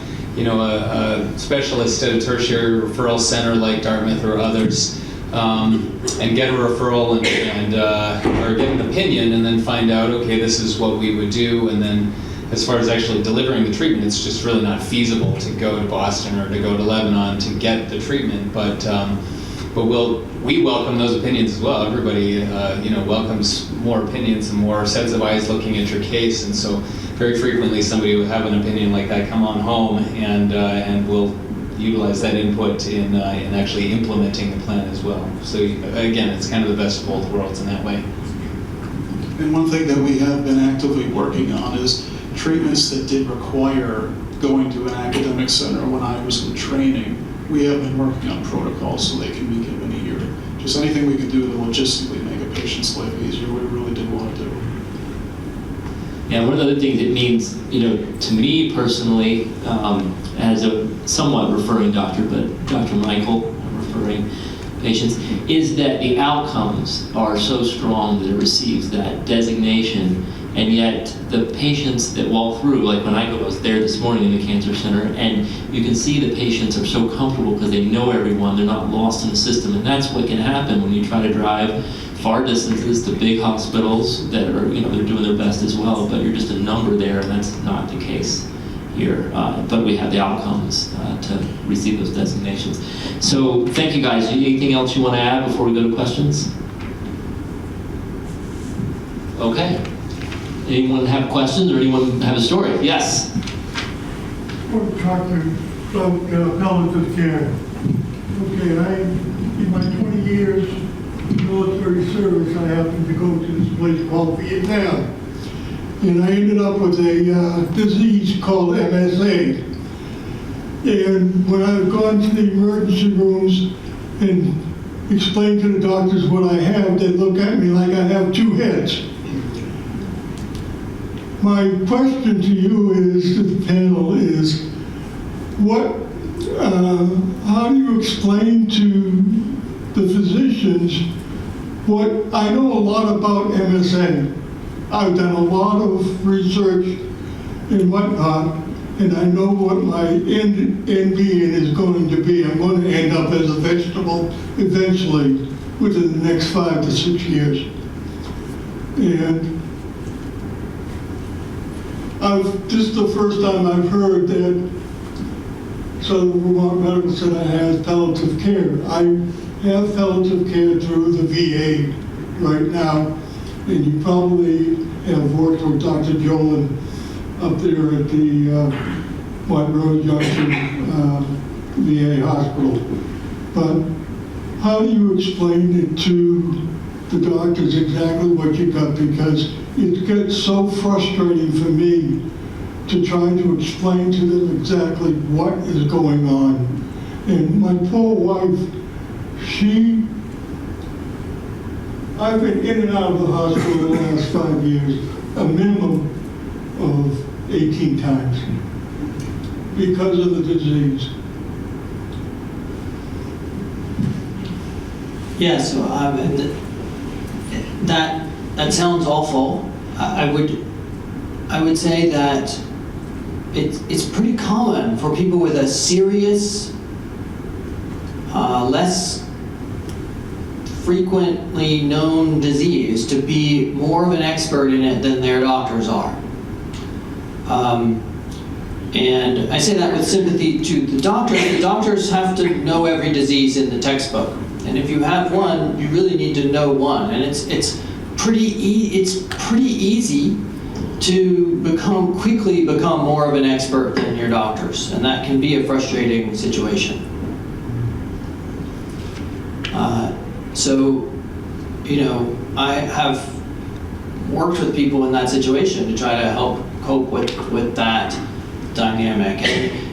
specialist at a tertiary referral center like Dartmouth or others, and get a referral and or get an opinion, and then find out, okay, this is what we would do, and then as far as actually delivering the treatment, it's just really not feasible to go to Boston or to go to Lebanon to get the treatment. But we welcome those opinions as well. Everybody, welcomes more opinions and more sets of eyes looking at your case, and so very frequently somebody will have an opinion like that come on home, and we'll utilize that input in actually implementing the plan as well. So again, it's kind of the best of both worlds in that way. And one thing that we have been actively working on is treatments that did require going to an academic center when I was in training. We have been working on protocols so they can be given here. Just anything we can do to logistically make a patient's life easier, we really did want to do. Yeah, one of the other things it means, to me personally, as a somewhat referring doctor, but Dr. Michael, referring patients, is that the outcomes are so strong that it receives that designation, and yet the patients that walk through, like when I was there this morning in the cancer center, and you can see the patients are so comfortable because they know everyone, they're not lost in the system, and that's what can happen when you try to drive far distances to big hospitals that are, they're doing their best as well, but you're just a number there, and that's not the case here. But we have the outcomes to receive those designations. So thank you guys. Anything else you want to add before we go to questions? Okay. Anyone have questions or anyone have a story? Yes? I want to talk about palliative care. Okay, in my 20 years military service, I happened to go to this place called Vietnam. And I ended up with a disease called MSA. And when I've gone to the emergency rooms and explained to the doctors what I have, they look at me like I have 2 heads. My question to you is, to the panel, is how do you explain to the physicians what I know a lot about MSA. I've done a lot of research and whatnot, and I know what my end being is going to be. I'm going to end up as a vegetable eventually within the next 5 to 6 years. And this is the first time I've heard that Southern Vermont Medical Center has palliative care. I have palliative care through the VA right now, and you probably have worked with Dr. Jolin up there at the White Rose Junction VA hospital. But how do you explain it to the doctors exactly what you got? Because it gets so frustrating for me to try to explain to them exactly what is going on. And my poor wife, I've been in and out of the hospital the last 5 years, a minimum of 18 times because of the disease. Yeah, so that sounds awful. I would say that it's pretty common for people with a serious, less frequently known disease to be more of an expert in it than their doctors are. And I say that with sympathy to the doctors. The doctors have to know every disease in the textbook. And if you have one, you really need to know one. And it's pretty easy to quickly become more of an expert than your doctors. And that can be a frustrating situation. So, I have worked with people in that situation to try to help cope with that dynamic.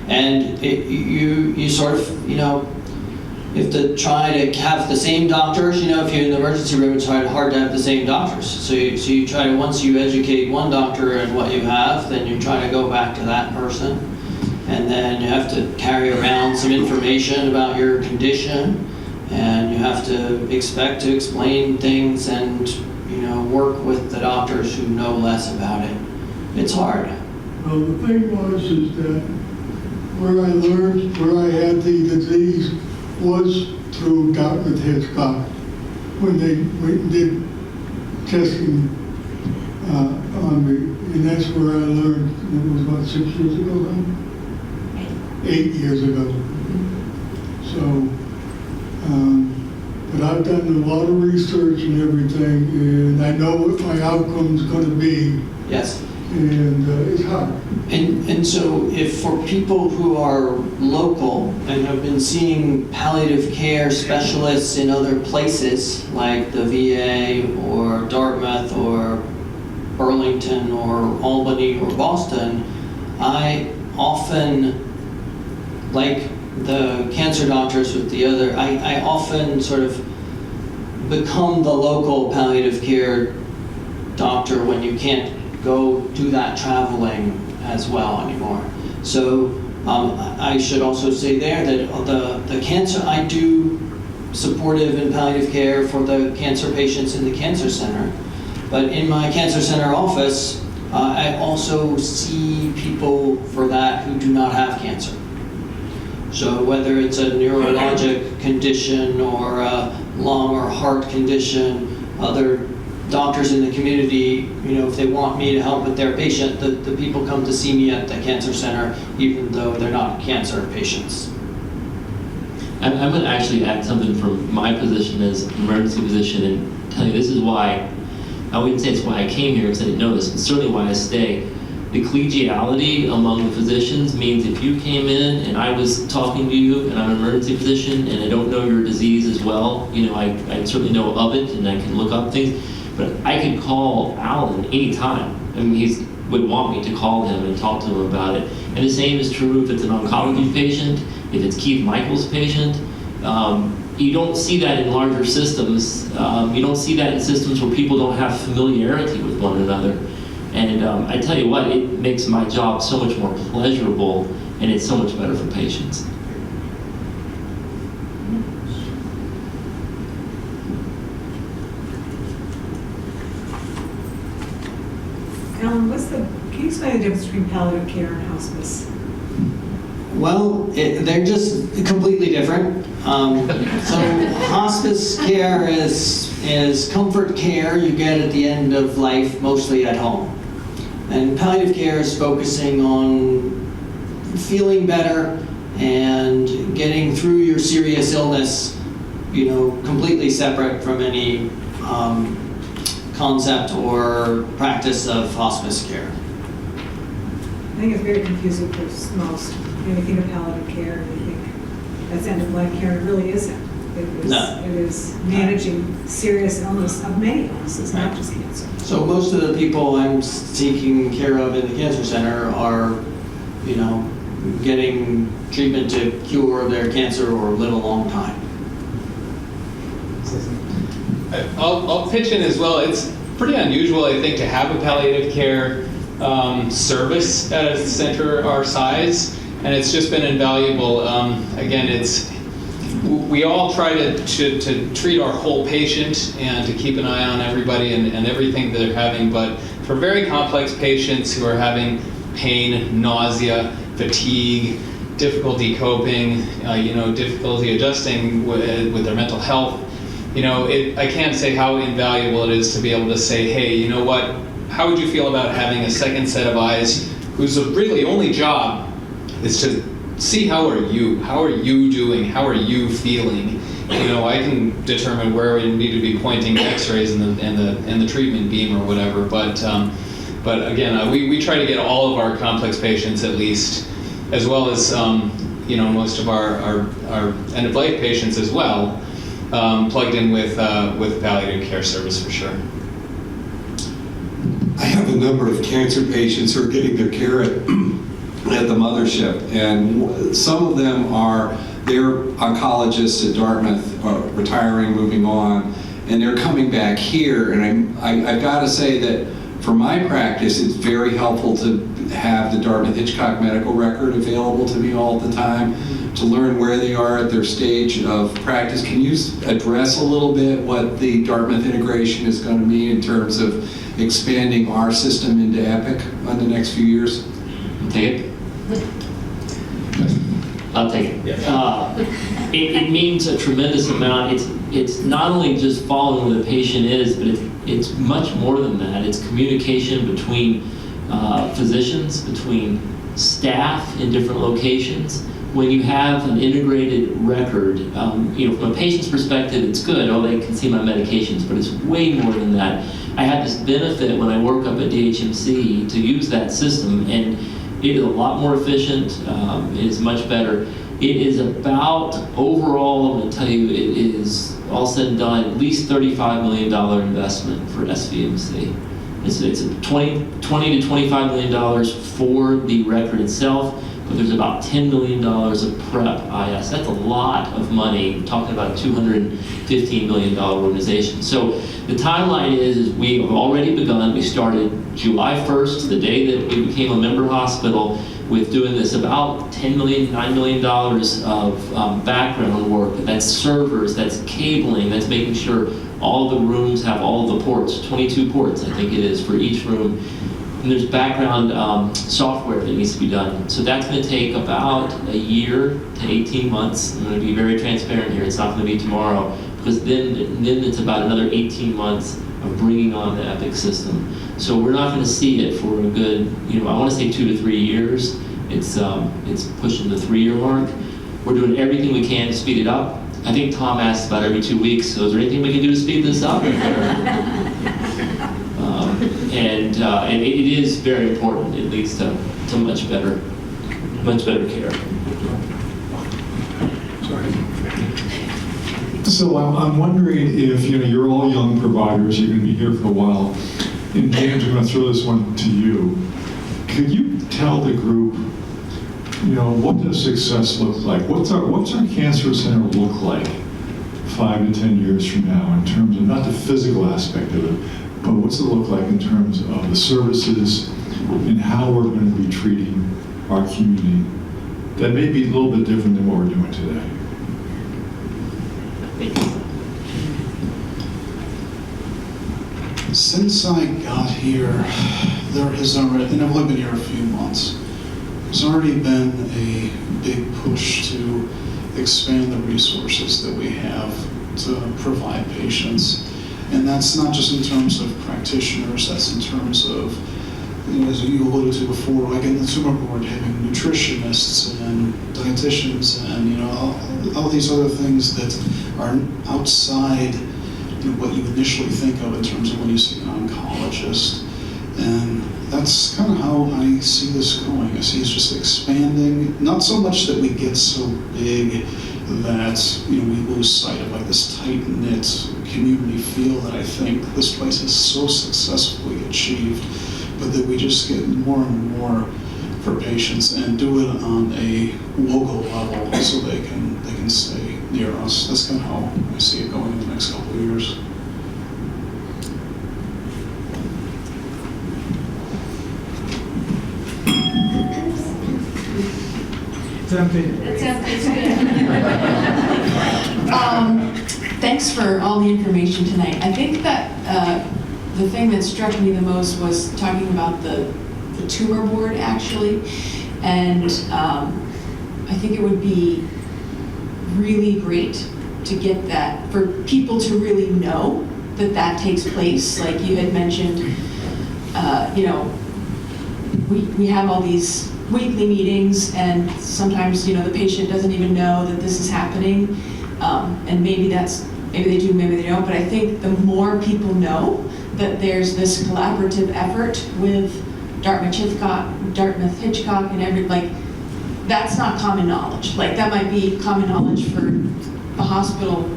And you sort of, you have to try to have the same doctors. If you're in the emergency room, it's hard to have the same doctors. So you try to, once you educate one doctor and what you have, then you try to go back to that person. And then you have to carry around some information about your condition. And you have to expect to explain things and, work with the doctors who know less about it. It's hard. Well, the thing is that where I learned, where I had the disease was through Dartmouth Hitchcock when they did testing on me. And that's where I learned, it was about 6 years ago then? 8 years ago. So, but I've done a lot of research and everything, and I know what my outcome's going to be. Yes. And it's hard. And so if for people who are local and have been seeing palliative care specialists in other places like the VA or Dartmouth or Burlington or Albany or Boston, I often, like the cancer doctors with the other, I often sort of become the local palliative care doctor when you can't go do that traveling as well anymore. So I should also say there that the cancer, I do supportive and palliative care for the cancer patients in the cancer center. But in my cancer center office, I also see people for that who do not have cancer. So whether it's a neurologic condition or a lung or heart condition, other doctors in the community, if they want me to help with their patient, the people come to see me at the cancer center, even though they're not cancer patients. I'm going to actually add something from my position as an emergency physician and tell you this is why, I wouldn't say it's why I came here because I didn't know this, but certainly why I stay. The collegiality among the physicians means if you came in and I was talking to you and I'm an emergency physician and I don't know your disease as well, I certainly know of it and I can look up things, but I could call Alan anytime. I mean, he would want me to call him and talk to him about it. And the same is true if it's an oncology patient, if it's Keith Michael's patient. You don't see that in larger systems. You don't see that in systems where people don't have familiarity with one another. And I tell you what, it makes my job so much more pleasurable and it's so much better for patients. Alan, can you explain the difference between palliative care and hospice? Well, they're just completely different. So hospice care is comfort care you get at the end of life, mostly at home. And palliative care is focusing on feeling better and getting through your serious illness, completely separate from any concept or practice of hospice care. I think it's very confusing for most. You think of palliative care and you think that's end-of-life care. It really isn't. No. It is managing serious illness of many illnesses, not just cancer. So most of the people I'm taking care of in the cancer center are, getting treatment to cure their cancer or live a long time. I'll pitch in as well. It's pretty unusual, I think, to have a palliative care service at a center our size, and it's just been invaluable. Again, we all try to treat our whole patient and to keep an eye on everybody and everything that they're having, but for very complex patients who are having pain, nausea, fatigue, difficulty coping, difficulty adjusting with their mental health, I can't say how invaluable it is to be able to say, hey, you know what, how would you feel about having a second set of eyes whose really only job is to see how are you doing, how are you feeling. I can determine where we need to be pointing X-rays and the treatment beam or whatever, but again, we try to get all of our complex patients at least, as well as most of our end-of-life patients as well, plugged in with palliative care service for sure. I have a number of cancer patients who are getting their care at the mothership, and some of them they're oncologists at Dartmouth, retiring, moving on, and they're coming back here, and I've got to say that for my practice, it's very helpful to have the Dartmouth Hitchcock medical record available to me all the time to learn where they are at their stage of practice. Can you address a little bit what the Dartmouth integration is going to mean in terms of expanding our system into Epic in the next few years? Take it? I'll take it. Yes. It means a tremendous amount. It's not only just following where the patient is, but it's much more than that. It's communication between physicians, between staff in different locations. When you have an integrated record, from a patient's perspective, it's good. Oh, they can see my medications, but it's way more than that. I had this benefit when I work up at DHMC to use that system, and it is a lot more efficient. It is much better. It is about, overall, I'm going to tell you, it is all said and done, at least $35 million investment for SVMC. It's a $20 to $25 million for the record itself, but there's about $10 million of prep IS. That's a lot of money, talking about a $215 million organization. So the timeline is we have already begun. We started July 1st, the day that we became a member hospital, with doing this about $9 million of background work. That's servers, that's cabling, that's making sure all the rooms have all of the ports, 22 ports I think it is for each room. And there's background software that needs to be done. So that's going to take about a year to 18 months. I'm going to be very transparent here. It's not going to be tomorrow, because then it's about another 18 months of bringing on the Epic system. So we're not going to see it for a good, I want to say 2 to 3 years. It's pushing the 3-year mark. We're doing everything we can to speed it up. I think Tom asked about every 2 weeks. So is there anything we can do to speed this up? And it is very important. It leads to much better care. So I'm wondering if, you're all young providers, you're going to be here for a while, and James, I'm going to throw this one to you. Could you tell the group, what does success look like? What's our cancer center look like 5 to 10 years from now in terms of not the physical aspect of it, but what's it look like in terms of the services and how we're going to be treating our community? That may be a little bit different than what we're doing today. Since I got here, there has already, and I've only been here a few months, there's already been a big push to expand the resources that we have to provide patients. And that's not just in terms of practitioners, that's in terms of, as you alluded to before, like in the tumor board, having nutritionists and dietitians and all these other things that are outside what you initially think of in terms of when you see an oncologist. And that's kind of how I see this going. I see it's just expanding, not so much that we get so big that we lose sight of like this tight-knit community feel that I think this place has so successfully achieved, but that we just get more and more for patients and do it on a local level so they can stay near us. That's kind of how I see it going in the next couple of years. It's empty. Thanks for all the information tonight. I think that the thing that struck me the most was talking about the tumor board, actually. And I think it would be really great to get that, for people to really know that that takes place. Like you had mentioned, we have all these weekly meetings, and sometimes the patient doesn't even know that this is happening, and maybe they do, maybe they don't. But I think the more people know that there's this collaborative effort with Dartmouth Hitchcock, and that's not common knowledge. Like that might be common knowledge for the hospital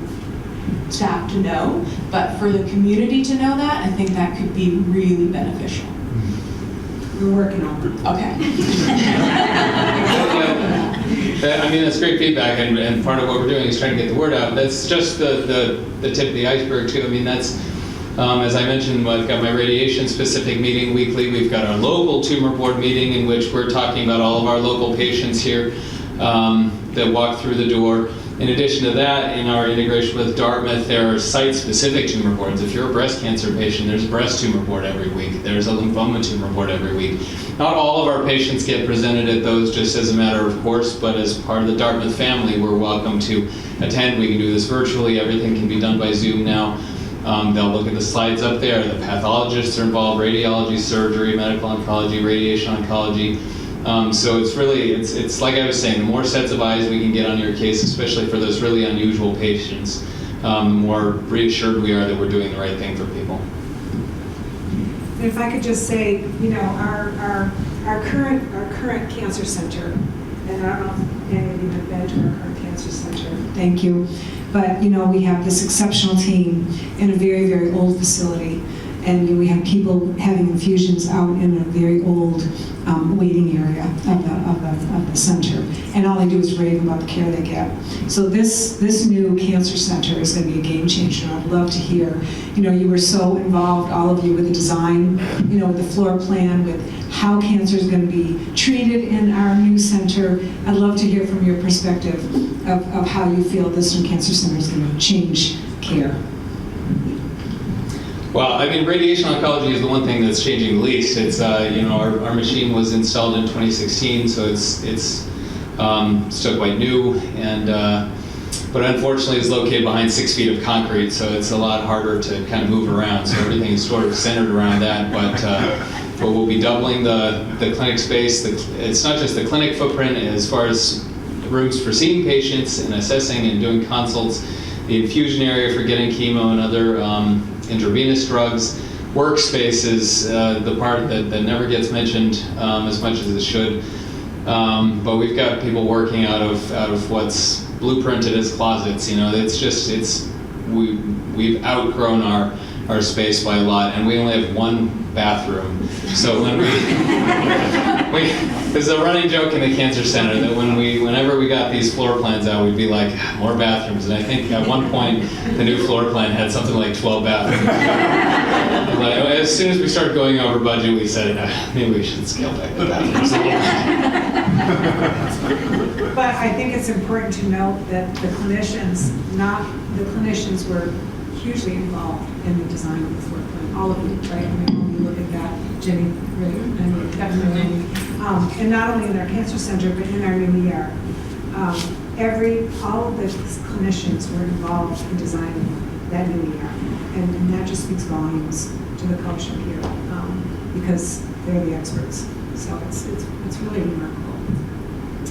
staff to know, but for the community to know that, I think that could be really beneficial. We're working on it. Okay. I mean, that's great feedback, and part of what we're doing is trying to get the word out. That's just the tip of the iceberg, too. I mean, that's, as I mentioned, I've got my radiation-specific meeting weekly. We've got our local tumor board meeting in which we're talking about all of our local patients here that walk through the door. In addition to that, in our integration with Dartmouth, there are site-specific tumor boards. If you're a breast cancer patient, there's a breast tumor board every week. There's a lymphoma tumor board every week. Not all of our patients get presented at those just as a matter of course, but as part of the Dartmouth family, we're welcome to attend. We can do this virtually. Everything can be done by Zoom now. They'll look at the slides up there. The pathologists are involved, radiology, surgery, medical oncology, radiation oncology. So it's really, it's like I was saying, the more sets of eyes we can get on your case, especially for those really unusual patients, the more reassured we are that we're doing the right thing for people. If I could just say, our current cancer center, and I don't know if any of you have been to our current cancer center. Thank you. But we have this exceptional team in a very, very old facility. And we have people having infusions out in a very old waiting area of the center. And all they do is rave about the care they get. So this new cancer center is going to be a game changer. I'd love to hear, you were so involved, all of you, with the design, with the floor plan, with how cancer is going to be treated in our new center. I'd love to hear from your perspective of how you feel this new cancer center is going to change care. Well, I mean, radiation oncology is the one thing that's changing the least. It's, our machine was installed in 2016, so it's still quite new, and but unfortunately it's located behind 6 feet of concrete, so it's a lot harder to kind of move around. So everything is sort of centered around that, but we'll be doubling the clinic space. It's not just the clinic footprint as far as rooms for seeing patients and assessing and doing consults, the infusion area for getting chemo and other intravenous drugs, workspaces, the part that never gets mentioned as much as it should. But we've got people working out of what's blueprinted as closets. We've outgrown our space by a lot, and we only have one bathroom. So when there's a running joke in the cancer center that whenever we got these floor plans out, we'd be like, more bathrooms. And I think at one point the new floor plan had something like 12 bathrooms. As soon as we started going over budget, we said, maybe we should scale back the bathrooms a little bit. But I think it's important to note that the clinicians were hugely involved in the design of the floor plan. All of you, right? I mean, when you look at that, Jimmy, right? I mean, definitely. And not only in our cancer center, but in our new ER. All of the clinicians were involved in designing that new ER. And that just speaks volumes to the culture here, because they're the experts. So it's really remarkable.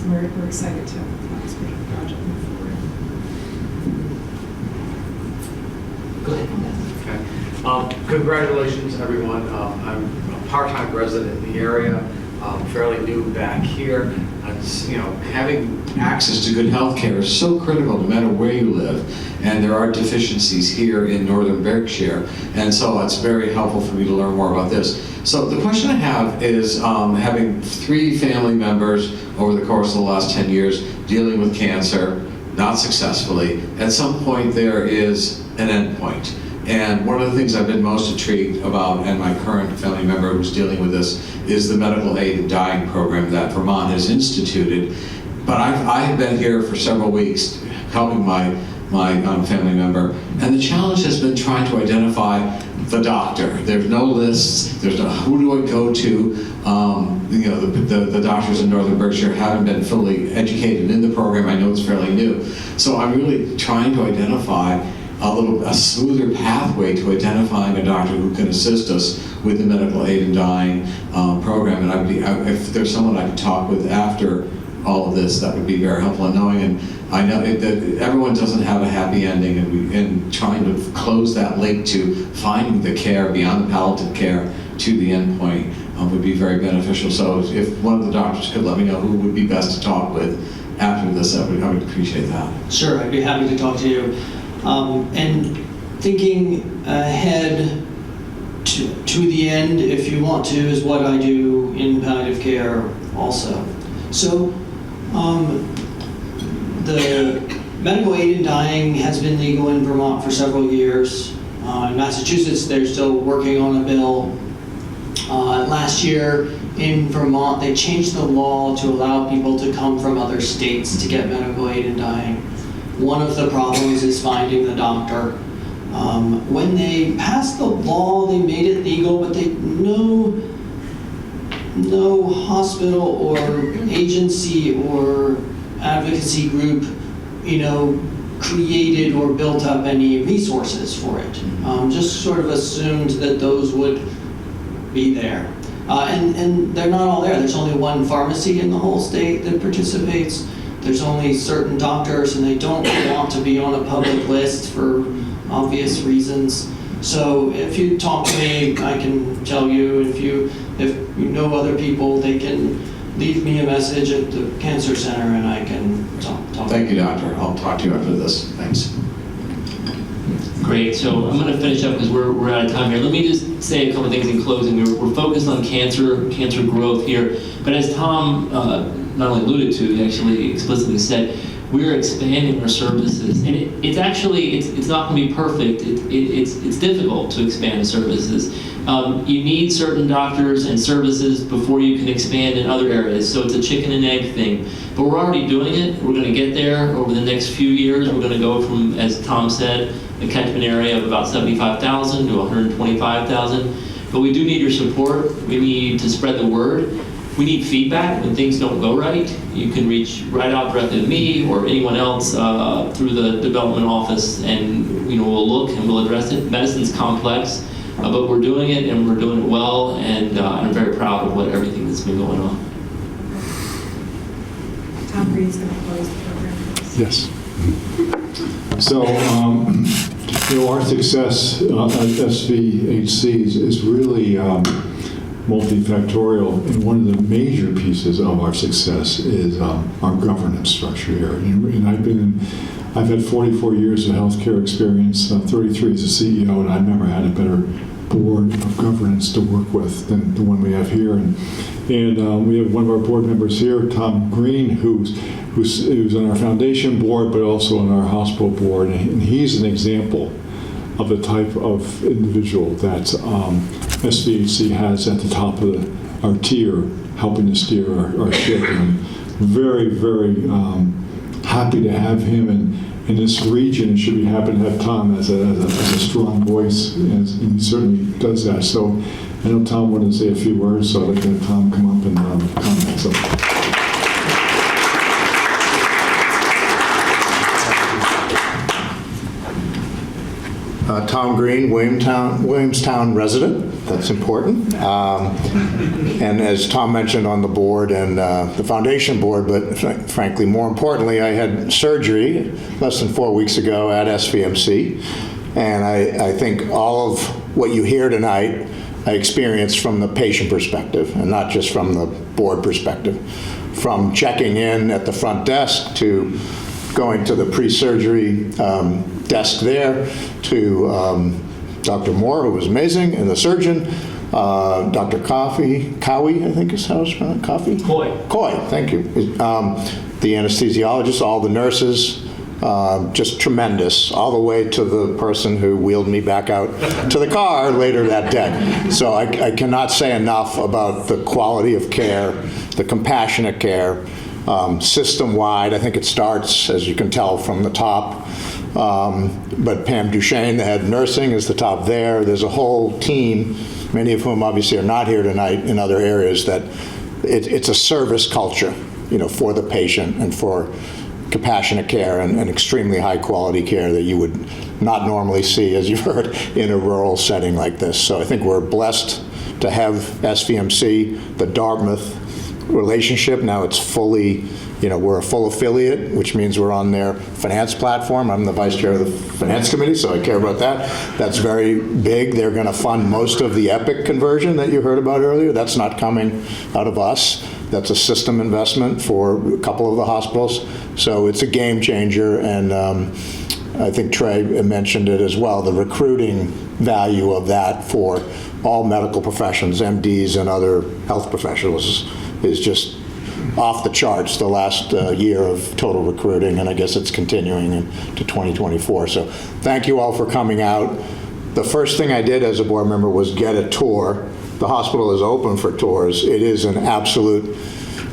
We're excited to have this big project move forward. Go ahead. Okay. Congratulations, everyone. I'm a part-time resident in the area, fairly new back here. Having access to good health care is so critical no matter where you live. And there are deficiencies here in Northern Berkshire. And so it's very helpful for me to learn more about this. So the question I have is, having 3 family members over the course of the last 10 years dealing with cancer, not successfully, at some point there is an end point. And one of the things I've been most intrigued about, and my current family member who's dealing with this, is the medical aid in dying program that Vermont has instituted. But I've been here for several weeks helping my family member, and the challenge has been trying to identify the doctor. There's no lists. There's no who do I go to. The doctors in Northern Berkshire haven't been fully educated in the program. I know it's fairly new, so I'm really trying to identify a smoother pathway to identifying a doctor who can assist us with the medical aid in dying program. And if there's someone I could talk with after all of this, that would be very helpful in knowing. And I know that everyone doesn't have a happy ending, and trying to close that link to finding the care beyond the palliative care to the end point would be very beneficial. So if one of the doctors could let me know who would be best to talk with after this, I would appreciate that. Sure, I'd be happy to talk to you. And thinking ahead to the end, if you want to, is what I do in palliative care also. So the medical aid in dying has been legal in Vermont for several years. In Massachusetts, they're still working on a bill. Last year in Vermont, they changed the law to allow people to come from other states to get medical aid in dying. One of the problems is finding the doctor. When they passed the law, they made it legal, but no hospital or agency or advocacy group, created or built up any resources for it. Just sort of assumed that those would be there. And they're not all there. There's only one pharmacy in the whole state that participates. There's only certain doctors, and they don't want to be on a public list for obvious reasons. So if you talk to me, I can tell you. If you know other people, they can leave me a message at the cancer center, and I can talk. Thank you, doctor. I'll talk to you after this. Thanks. Great. So I'm going to finish up because we're out of time here. Let me just say a couple of things in closing. We're focused on cancer growth here, but as Tom not only alluded to, he actually explicitly said, we're expanding our services, and it's not going to be perfect. It's difficult to expand services. You need certain doctors and services before you can expand in other areas. So it's a chicken and egg thing. But we're already doing it. We're going to get there over the next few years. We're going to go from, as Tom said, a catchment area of about 75,000 to 125,000. But we do need your support. We need to spread the word. We need feedback when things don't go right. You can reach right out directly to me or anyone else through the development office, and we'll look and we'll address it. Medicine's complex, but we're doing it and we're doing it well, and I'm very proud of everything that's been going on. Tom Green's going to close the program. Yes. So, our success at SVHC is really multifactorial, and one of the major pieces of our success is our governance structure here. And I've had 44 years of healthcare experience, 33 as a CEO, and I've never had a better board of governance to work with than the one we have here. And we have one of our board members here, Tom Green, who's on our foundation board, but also on our hospital board, and he's an example of the type of individual that SVHC has at the top of our tier, helping to steer our ship. And very, very happy to have him in this region, and should be happy to have Tom as a strong voice, and he certainly does that. So I know Tom wanted to say a few words, so I'd like to have Tom come up and comment. So. Tom Green, Williamstown resident. That's important. And as Tom mentioned, on the board and the foundation board, but frankly, more importantly, I had surgery less than 4 weeks ago at SVMC. And I think all of what you hear tonight, I experienced from the patient perspective and not just from the board perspective. From checking in at the front desk to going to the pre-surgery desk there, to Dr. Moore, who was amazing, and the surgeon, Dr. Cowie, I think is how it's pronounced, Coffey? Coy, thank you. The anesthesiologist, all the nurses, just tremendous, all the way to the person who wheeled me back out to the car later that day. So I cannot say enough about the quality of care, the compassionate care, system-wide. I think it starts, as you can tell, from the top. But Pam Duchesne, the head nursing, is the top there. There's a whole team, many of whom obviously are not here tonight in other areas, that it's a service culture, for the patient and for compassionate care and extremely high quality care that you would not normally see, as you've heard, in a rural setting like this. So I think we're blessed to have SVMC, the Dartmouth relationship. Now it's fully, we're a full affiliate, which means we're on their finance platform. I'm the vice chair of the finance committee, so I care about that. That's very big. They're going to fund most of the Epic conversion that you heard about earlier. That's not coming out of us. That's a system investment for a couple of the hospitals. So it's a game changer, and I think Trey mentioned it as well, the recruiting value of that for all medical professions, MDs and other health professionals, is just off the charts the last year of total recruiting, and I guess it's continuing into 2024. So thank you all for coming out. The first thing I did as a board member was get a tour. The hospital is open for tours. It is an absolute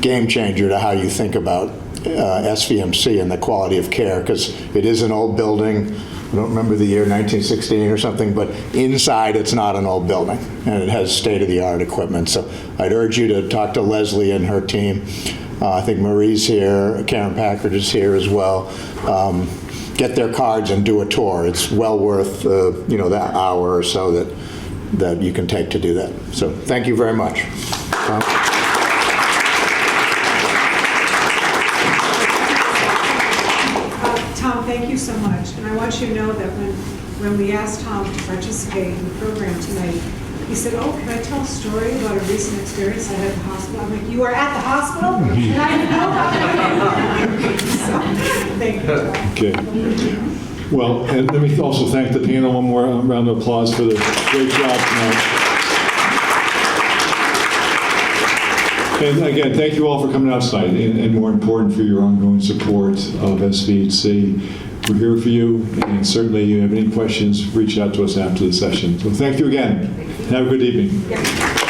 game changer to how you think about SVMC and the quality of care, because it is an old building. I don't remember the year, 1916 or something, but inside it's not an old building, and it has state-of-the-art equipment. So I'd urge you to talk to Leslie and her team. I think Marie's here, Karen Packard is here as well. Get their cards and do a tour. It's well worth that hour or so that you can take to do that. So thank you very much. Tom, thank you so much. And I want you to know that when we asked Tom to participate in the program tonight, he said, "Oh, can I tell a story about a recent experience I had at the hospital?" I'm like, "You are at the hospital?" And I didn't know about it. So, thank you, Tom. Okay. Well, and let me also thank the panel. One more round of applause for the great job tonight. And again, thank you all for coming out tonight, and more important, for your ongoing support of SVHC. We're here for you, and certainly if you have any questions, reach out to us after the session. So thank you again. Have a good evening.